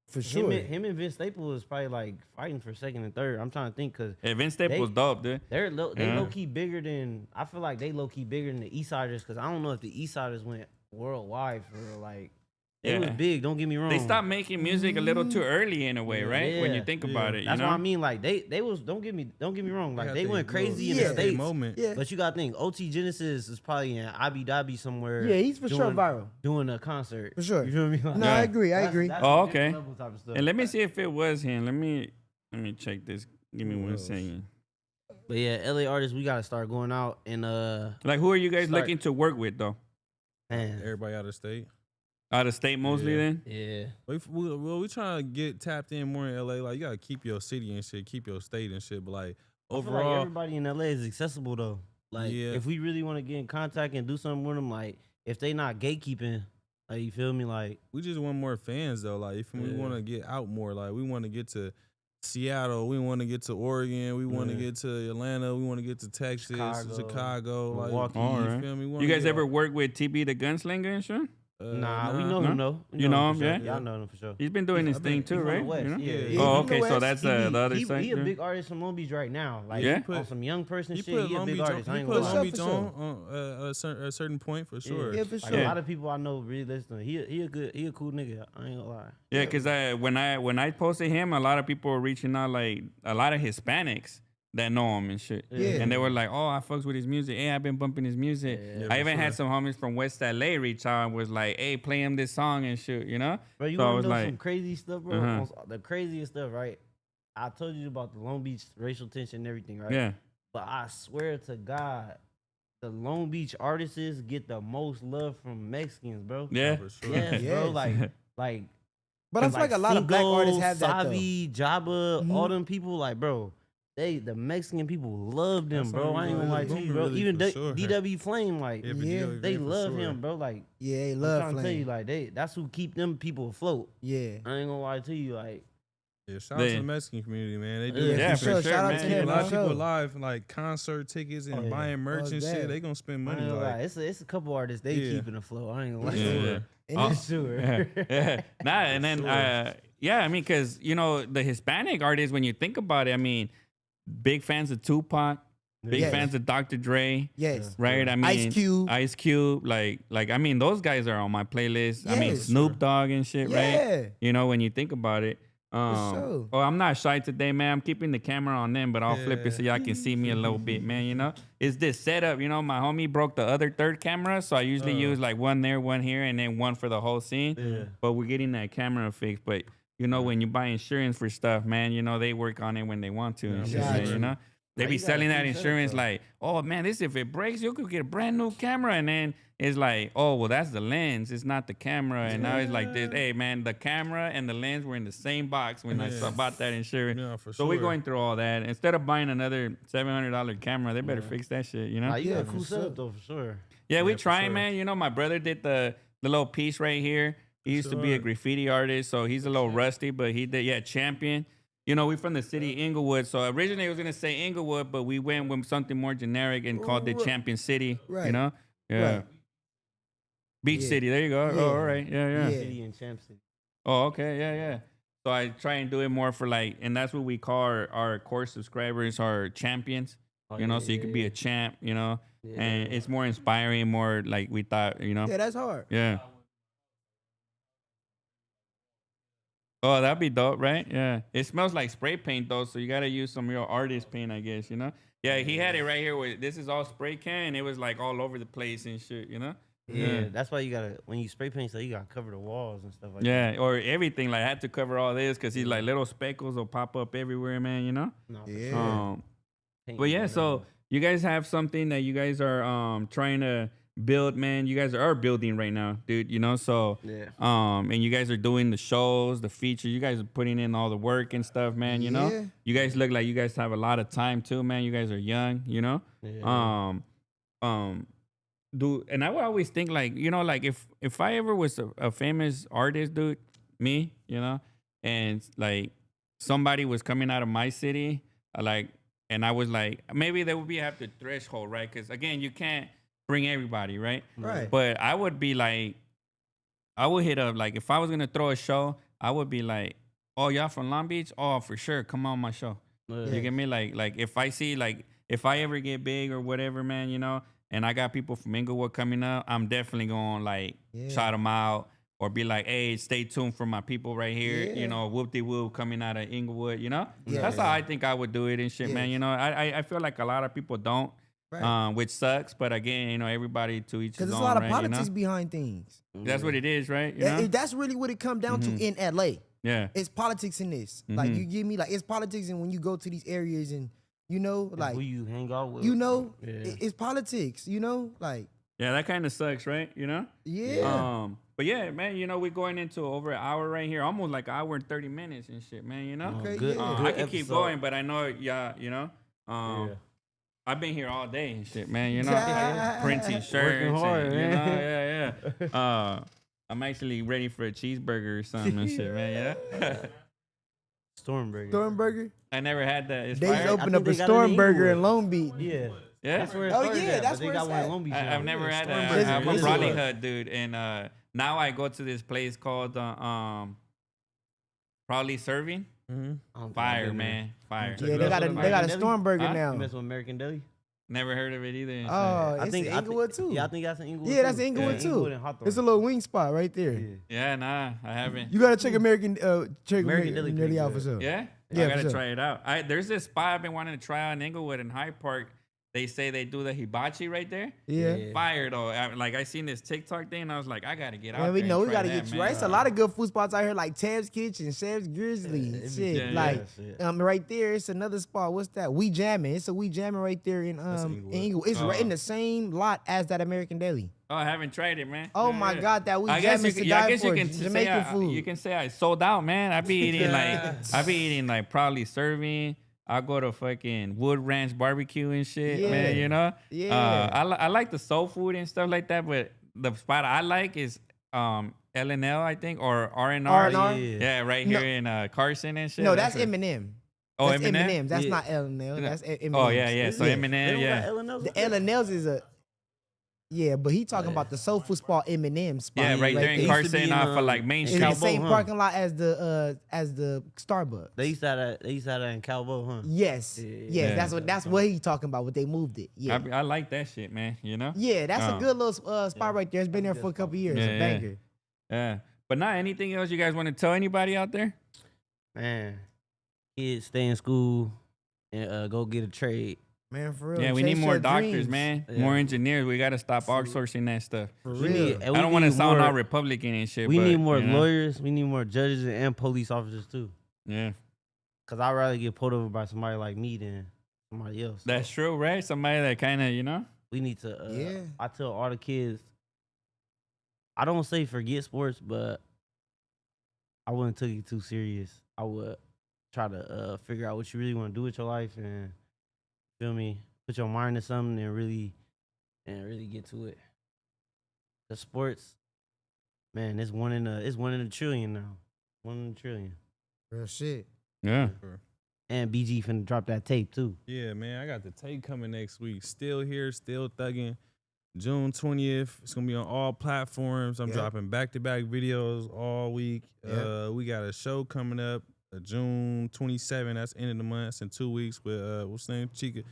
For sure. him and Vince Staples is probably like fighting for second and third. I'm trying to think because Hey, Vince Staples They- dope, dude. they Yeah. low key bigger than I feel like they low key bigger than the Eastsiders because I don't know if the Eastsiders went worldwide for real. Like it was Yeah. big. Don't get me wrong. They stopped making music a little too early in a way, right? When you Yeah. think about it, you That's know? what I mean. Like they was don't get me wrong. Like they went crazy in yeah. the states. moment. Yeah. But you gotta think OT Genesis is probably in Abu Dhabi somewhere. Yeah, he's for sure doing- viral. doing a concert. For sure. You feel me? Like, No, Yeah. I agree. I agree. That's Oh, a different okay. level type of stuff. And let me see if it was him. Let me check this. Give me one else? second. But yeah, LA artists, we gotta start going out and Like, who are you guys Start- looking to work with though? man, Everybody out of state. Out of state mostly, Yeah. then. yeah. We trying to get tapped in more in LA. Like you gotta keep your city and shit, keep your state and shit. But like I feel like overall, everybody in LA is accessible though. Like Yeah. if we really want to get in contact and do something with them, like if they not gatekeeping, like you feel me, like we just want more fans though. Like if we Yeah. want to get out more, like we want to get to Seattle, we want to get to Oregon, we want to Yeah. get to Atlanta, we want to get to Texas, Chicago, like Milwaukee. you Alright. feel me? We You wanna guys get ever out. work with TB the Gunslinger and shit? nah, we know no? him though. We You know him him, for sure. yeah? Y'all know him for sure. He's been doing his I've been- thing too, he from the right? West, You know? yeah. Yeah, Oh, from the okay. So West. that's He the be- other he, side. he a yeah. big artist from Long Beach right now. Like Yeah? on some young person He shit. put He a Long big Beach artist. I on, he ain't put gonna Long lie. Beach For sure. on a certain point for sure. Yeah, for Like sure. a lot of people I know really listen. He a cool nigga. I ain't gonna lie. Yeah, because when I posted him, a lot of people were reaching out, like a lot of Hispanics that know him and shit. Yeah. And they were like, "Oh, I fucks with his music. Hey, I've been bumping his music." Yeah, I for even had sure. some homies from West LA reach out and was like, "Hey, play him this song and shit," you know? Bro, you So I wanna was know like, some crazy stuff, bro? Uh-huh. The craziest stuff, right? I told you about the Long Beach racial tension and everything, right? Yeah. But I swear to God, the Long Beach artists get the most love from Mexicans, bro. Yeah. For sure. Yes, Yes. bro. Like. But I feel like a lot of black Cinco, artists have that though. Savi, Jabba, all Mhm. them people, like, bro. The Mexican people love them, That's bro. how I ain't we gonna lie really to you, booming, bro. really, Even for sure. DW Flame, like, Yeah, but Yeah. DW, they for love sure. him, bro. Like, Yeah, they I'm love trying to tell you, Flame. like, that's who keep them people afloat. Yeah. I ain't gonna lie to you, like, Yeah, shout out They- to the Mexican community, man. They do Yeah, Yeah, for sure. Shout out man. to keep a them. lot of for people sure. alive, like concert tickets and Oh, yeah. buying merch Oh, and damn. shit. They gonna spend I money. ain't gonna lie. Like, It's a couple artists they Yeah. keeping afloat. I ain't gonna lie. Yeah, to you. yeah. And Oh, it's sure. yeah. Nah, and then yeah, I mean, because you know the Hispanic artists, when you think about it, I mean, big fans of Tupac, big Yes. fans of Dr. Dre, yes. right? I mean, Ice Cube. like I mean, those guys are on my playlist. I mean, Yes. Snoop Dogg and shit, right? Yeah. You know, when you think about it. sure. Oh, I'm not shy today, man. I'm keeping the camera on them, but I'll flip it so y'all can see me a little bit, man. You know, it's this setup. You know, my homie broke the other third camera, so I usually use like one there, one here, and then one for the whole scene. Yeah. But we're getting that camera fixed. But you know, when you buy insurance for stuff, man, you know they work on it when they want to. And shit, Gotcha. man, you know, they Now be you got a selling that cool setup, insurance though. like, oh man, this if it breaks, you could get a brand new camera, and then it's like, oh well, that's the lens, it's not the camera, and now it's like this. Hey man, the camera and the lens were in the same box when I bought that insurance. Yeah, for So we're sure. going through all that. Instead of buying another $700 camera, they better fix that shit. You know? Nah, you got a for cool sure. setup though, for sure. Yeah, we for trying, sure. man. You know, my brother did the little piece right here. He used to be a Sure. graffiti artist, so he's a little rusty, but he did, champion. You know, we from the city Inglewood, so originally I was gonna say Inglewood, but we went with something more generic and called it Right. Champion City. You Right. know? Yeah. Right. Beach Yeah. City, there you go. Yeah. Oh, all right. Yeah. Yeah. City and Champ City. Oh, okay. Yeah. So I try and do it more for like, and that's what we call our core subscribers, our champions. Oh, You know, yeah, so you yeah, could be yeah. a champ, you know, Yeah. and it's more inspiring, more like we thought, you know. Yeah, that's hard. Yeah. Oh, that'd be dope, right? Yeah. It smells like spray paint though, so you gotta use some real artist paint, I guess, you know? Yeah, he had it right here where this is all spray can and it was like all over the place and shit, you know? Yeah, that's why you gotta when you spray paint, so you gotta cover the walls and stuff like that. Yeah, or everything. Like I had to cover all this because he's like little speckles will pop up everywhere, man, you know? No, for Yeah. sure. Paint But yeah, going so on. you guys have something that you guys are trying to build, man. You guys are building right now, dude. You know, so Yeah. and you guys are doing the shows, the features. You guys are putting in all the work and stuff, man. You know, Yeah. you guys look like you guys have a lot of time too, man. You guys are young, you know. Yeah. And I would always think like, you know, like if I ever was a famous artist, dude, me, you know, and like somebody was coming out of my city, like, and I was like, maybe there would be have the threshold, right? Because again, you can't bring everybody, right? Right. But I would be like, I would hit up like if I was gonna throw a show, I would be like, oh, y'all from Long Beach? Oh, for sure, come on my show. Yeah. You get me? Like if I see like if I ever get big or whatever, man, you know, and I got people from Inglewood coming up, I'm definitely going like shout them out or be like, hey, stay tuned for my people right here. Yeah. You know, whoop de whoop coming out of Inglewood. You know, Yeah. that's how I think I would do it and shit, man. Yes. You know, I feel like a lot of people don't, Right. which sucks. But again, you know, everybody to each Because his there's own, a lot of right, politics You know? behind things. That's what it is, right? You know? That's really what it comes down to in LA. Yeah. It's politics in this. Like you give me like it's politics, and when you go to these areas and you know like who you hang out with. you know Yeah. it's politics. You know like Yeah, that kind of sucks, right? You know? yeah. But yeah, man, you know, we're going into over an hour right here, almost like an hour and 30 minutes and shit, man, you know? Okay, good, yeah. good I can keep episode. going, but I know, yeah, you know, Yeah. I've been here all day and shit, man, you know, Yeah. printing shirts, hard, and, you man. know, yeah. I'm actually ready for a cheeseburger or something and shit, man, yeah. Stormburger. Stormburger. I never had that. It's They fire. opened I up think a they got it in Stormburger Inglewood. in Long Beach. Yeah. Yeah? That's where it Oh, started yeah, at, that's but they where got it's one in at. Long Beach. I've now. never had Stormburger. that. I'm from It's Raleigh good. Hood, dude, and now I go to this place called Probably Serving. I don't think I've Fire, been there. man, fire. Yeah, they got a American Deli? Stormburger Huh? You now. mess with American Deli? Never heard of it either. and shit. Oh, it's in Inglewood too. Yeah, I think that's in Inglewood. Yeah, that's too. Inglewood too. Inglewood and Hawthorne. It's a little wing spot right there. Yeah. Yeah, nah, I haven't. You gotta check American American Deli pretty out for good. sure. Yeah, Yeah, I for gotta sure. try it out. There's this spot I've been wanting to try out in Inglewood in Hyde Park. They say they do the hibachi right there. Yeah. Yeah. Fire though. I seen this TikTok thing. And I was like, I gotta get out. Man, we there know and we try gotta that, get you man. right. It's a lot of good food spots out here, like Tab's Kitchen, Chef's Grizzly, Yeah, shit. yeah, like, yeah. right there, it's another spot. What's that? We Jamming. It's a We Jamming right there in Inglewood. Inglewood. It's right in the same lot as that American Deli. Oh, I haven't tried it, man. Oh Yeah, my yeah. God, that We I guess Jamming you to can, I die guess you for. can say Jamaican food. you can say I sold out, man. I be eating like Probably Serving. I go to fucking Wood Ranch Barbecue and shit, Yeah. man. You know, Yeah. I like the soul food and stuff like that, but the spot I like is L&L, I think, or R&R. R&R? Yeah, right No. here in Carson and shit. No, that's a- Eminem. Oh, That's Eminem? Eminem's. That's Yeah. not L&L. That's Eminem. Oh yeah, yeah. So They Eminem, don't yeah. got L&L's The up there? L&L's is a yeah, but he talking about the soul food spot Eminem spot. Yeah, right there in It used to be Carson in, off of like Main in It's Street. the Cowboy, same huh? parking lot as the Starbucks. They used to have that in Cowboy, huh? Yes, Yeah. yes, that's what he talking about. What they moved it. Yeah, I like that shit, man. You know. yeah, that's a Oh. good little spot right there. It's been there for a couple years. Yeah, a yeah. banger. Yeah. But not anything else you guys want to tell anybody out there? Man, kids stay in school and go get a trade. Man, for real. Yeah, we chase need more your doctors, dreams. man. Yeah. More engineers. We got to stop outsourcing that stuff. For We real. need, and I we don't want to need sound more- all Republican and shit. We but, need more you know? lawyers. We need more judges and police officers too. Yeah, Cause I'd rather get pulled over by somebody like me than somebody else. that's true, right? Somebody that kind of, you know. We need to. Yeah. I tell all the kids. I don't say forget sports, but I wouldn't take it too serious. I would try to figure out what you really want to do with your life and feel me, put your mind to something and really get to it. The sports, man, it's one in a trillion now. 1 in a trillion. Real shit. Yeah. And BG finna drop that tape too. Yeah, man, I got the tape coming next week. Still here, still thugging. June 20th. It's gonna be on all platforms. I'm Yep. dropping back-to-back videos all week. Yep. We got a show coming up June 27th. That's end of the month. That's in 2 weeks with what's his name? Chico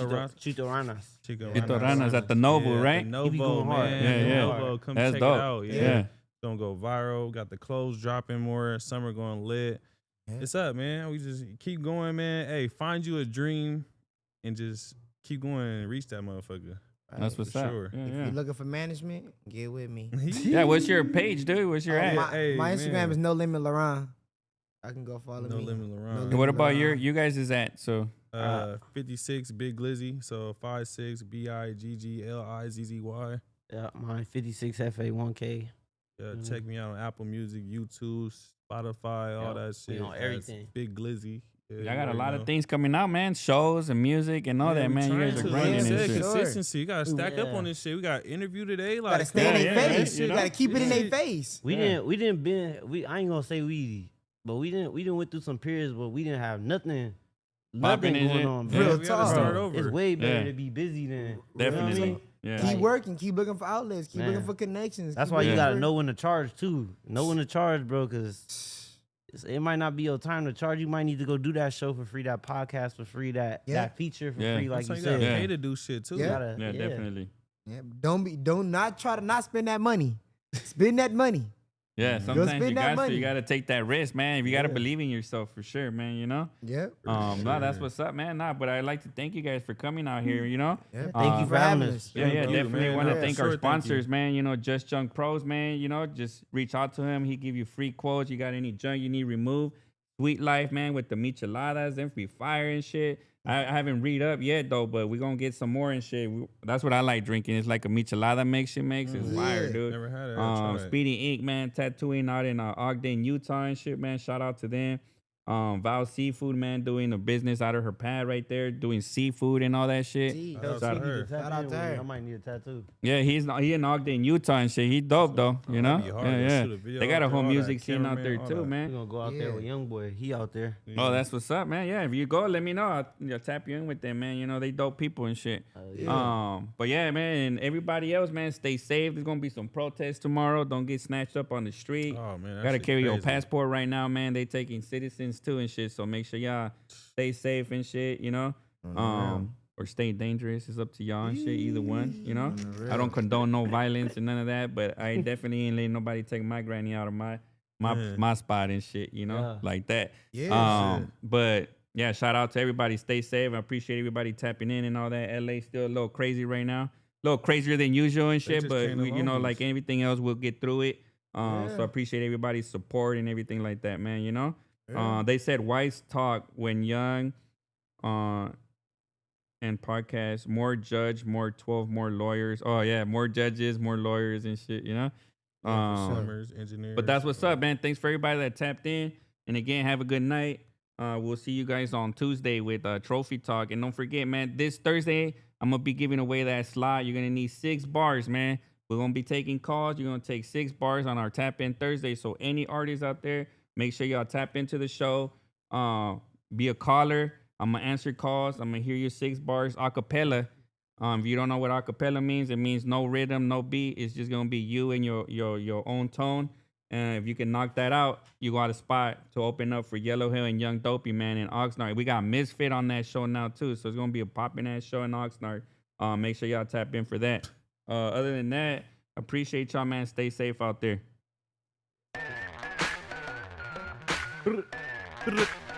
Ras. Chito Ranas. Chico Chito Ranas. Ranas at the Noble, Yeah, right? The He be Novo, going hard. man. Yeah, The yeah. Novo, come That's check dope. it out. Yeah. It's gonna go viral. Got the clothes dropping more. Summer going lit. Yeah. It's up, man. We just keep going, man. Hey, find you a dream and just keep going and reach that motherfucker. That's what's for up. sure. Yeah, If yeah. you're looking for management, get with me. Yeah, what's your page, dude? What's your at? yeah. My, Hey, my Instagram man. is No Limit Laurent. I can go follow No me. Limit Laurent. No And what about Laurent. you guys is at? So 56 Big Glizzy. So 56 BIGGLIZZY. Yeah, mine 56 FA1K. Check me out on Apple Music, YouTube, Spotify, all Yeah, that we shit. on That's everything. Big Glizzy. I got a lot of things coming out, man. Shows and music and all that, man. You guys are grinding and Said shit. consistency. You gotta stack up Yeah. on this shit. We got interview today. Like, Gotta stay in Yeah, their yeah, face. you You know? gotta keep it in their Yeah. face. We didn't been I ain't gonna say but we didn't went through some periods where we didn't have nothing Popping and going shit. on, Yeah, bro. Real we gotta talk. start Bro, over. It's way better Yeah. to be busy than you know what I Definitely. mean? Yeah. Keep working. Keep looking for outlets. Keep Man. looking for connections. That's keep why you looking gotta for- know when to charge too. Know when to charge, bro, because it might not be your time to charge. You might need to go do that show for free, that podcast for free, that feature for Yeah. free, like So you you gotta said. pay to do shit too. You Yeah. gotta- Yeah, definitely. Yeah, don't not try to not spend that money. Spend that money. Yeah, sometimes spend you that got to. money. You got to take that risk, man. If you got to Yeah. believe in yourself for sure, man. You know. Yep. No, that's what's up, man. Nah, but I'd like to thank you guys for coming out here. You know. Yeah, Thank you for having us. Yeah, yeah, Thank you, definitely man. want to Yeah, thank sure, our thank sponsors, you. man. You know, Just Junk Pros, man. You know, just reach out to him. He give you free quotes. You got any junk you need removed? Sweet Life, man, with the micheladas, them be fire and shit. I haven't read up yet though, but we gonna get some more and shit. That's what I like drinking. It's like a michelada mix. She makes it's fire, Yeah. dude. Never had it. I'll try it. Speedy Ink, man, tattooing out in Ogden, Utah and shit, man. Shout out to them. Val Seafood, man, doing a business out of her pad right there, doing seafood and all that shit. Gee, Shout out Shout to her. out to her. I might need a tattoo. Yeah, he in Ogden, Utah and shit. He dope though, you know. that'd be hard Yeah, to yeah. shoot a video They got out a there, whole all that, music scene out cameraman, there all too, that. We're man. gonna go out there Yeah. with Young Boy. He out there. Oh, that's what's up, man. Yeah, if you go, let me know. I'll tap you in with them, man. You know, they dope people and shit. But yeah, man, and everybody else, man, stay safe. There's gonna be some protests tomorrow. Don't get snatched up on the street. Oh man, that Gotta shit carry your crazy. passport right now, man. They taking citizens too and shit. So make sure y'all stay safe and shit, you know. Or stay dangerous. It's up to y'all and shit. Either one, you know. I don't condone no violence and none of that, but I definitely ain't letting nobody take my granny out of my spot and shit, you know, Yeah. like that. Yeah, But yeah, shout out to everybody. Stay safe. I appreciate everybody tapping in and all that. LA still a little crazy right now. A little crazier than usual and shit, just but came to we, you know, Long like Beach. everything else, we'll get through it. So I appreciate everybody's support and everything like that, man. You know, they said wise talk when young, and podcast, more judge, more 12, more lawyers. Oh yeah, more judges, more lawyers and shit. You know. Plumbers, engineers. But that's what's up, man. Thanks for everybody that tapped in. And again, have a good night. We'll see you guys on Tuesday with Trophy Talk. And don't forget, man, this Thursday, I'm going to be giving away that slot. You're going to need 6 bars, man. We're going to be taking calls. You're going to take 6 bars on our Tap In Thursday. So any artists out there, make sure y'all tap into the show. Be a caller. I'm going to answer calls. I'm going to hear your 6 bars a cappella. If you don't know what acapella means, it means no rhythm, no beat. It's just gonna be you and your own tone. And if you can knock that out, you got a spot to open up for Yellow Hill and Young Dopey, man, in Oxnard. We got Misfit on that show now too, so it's gonna be a popping ass show in Oxnard. Make sure y'all tap in for that. Other than that, appreciate y'all, man. Stay safe out there. Brr.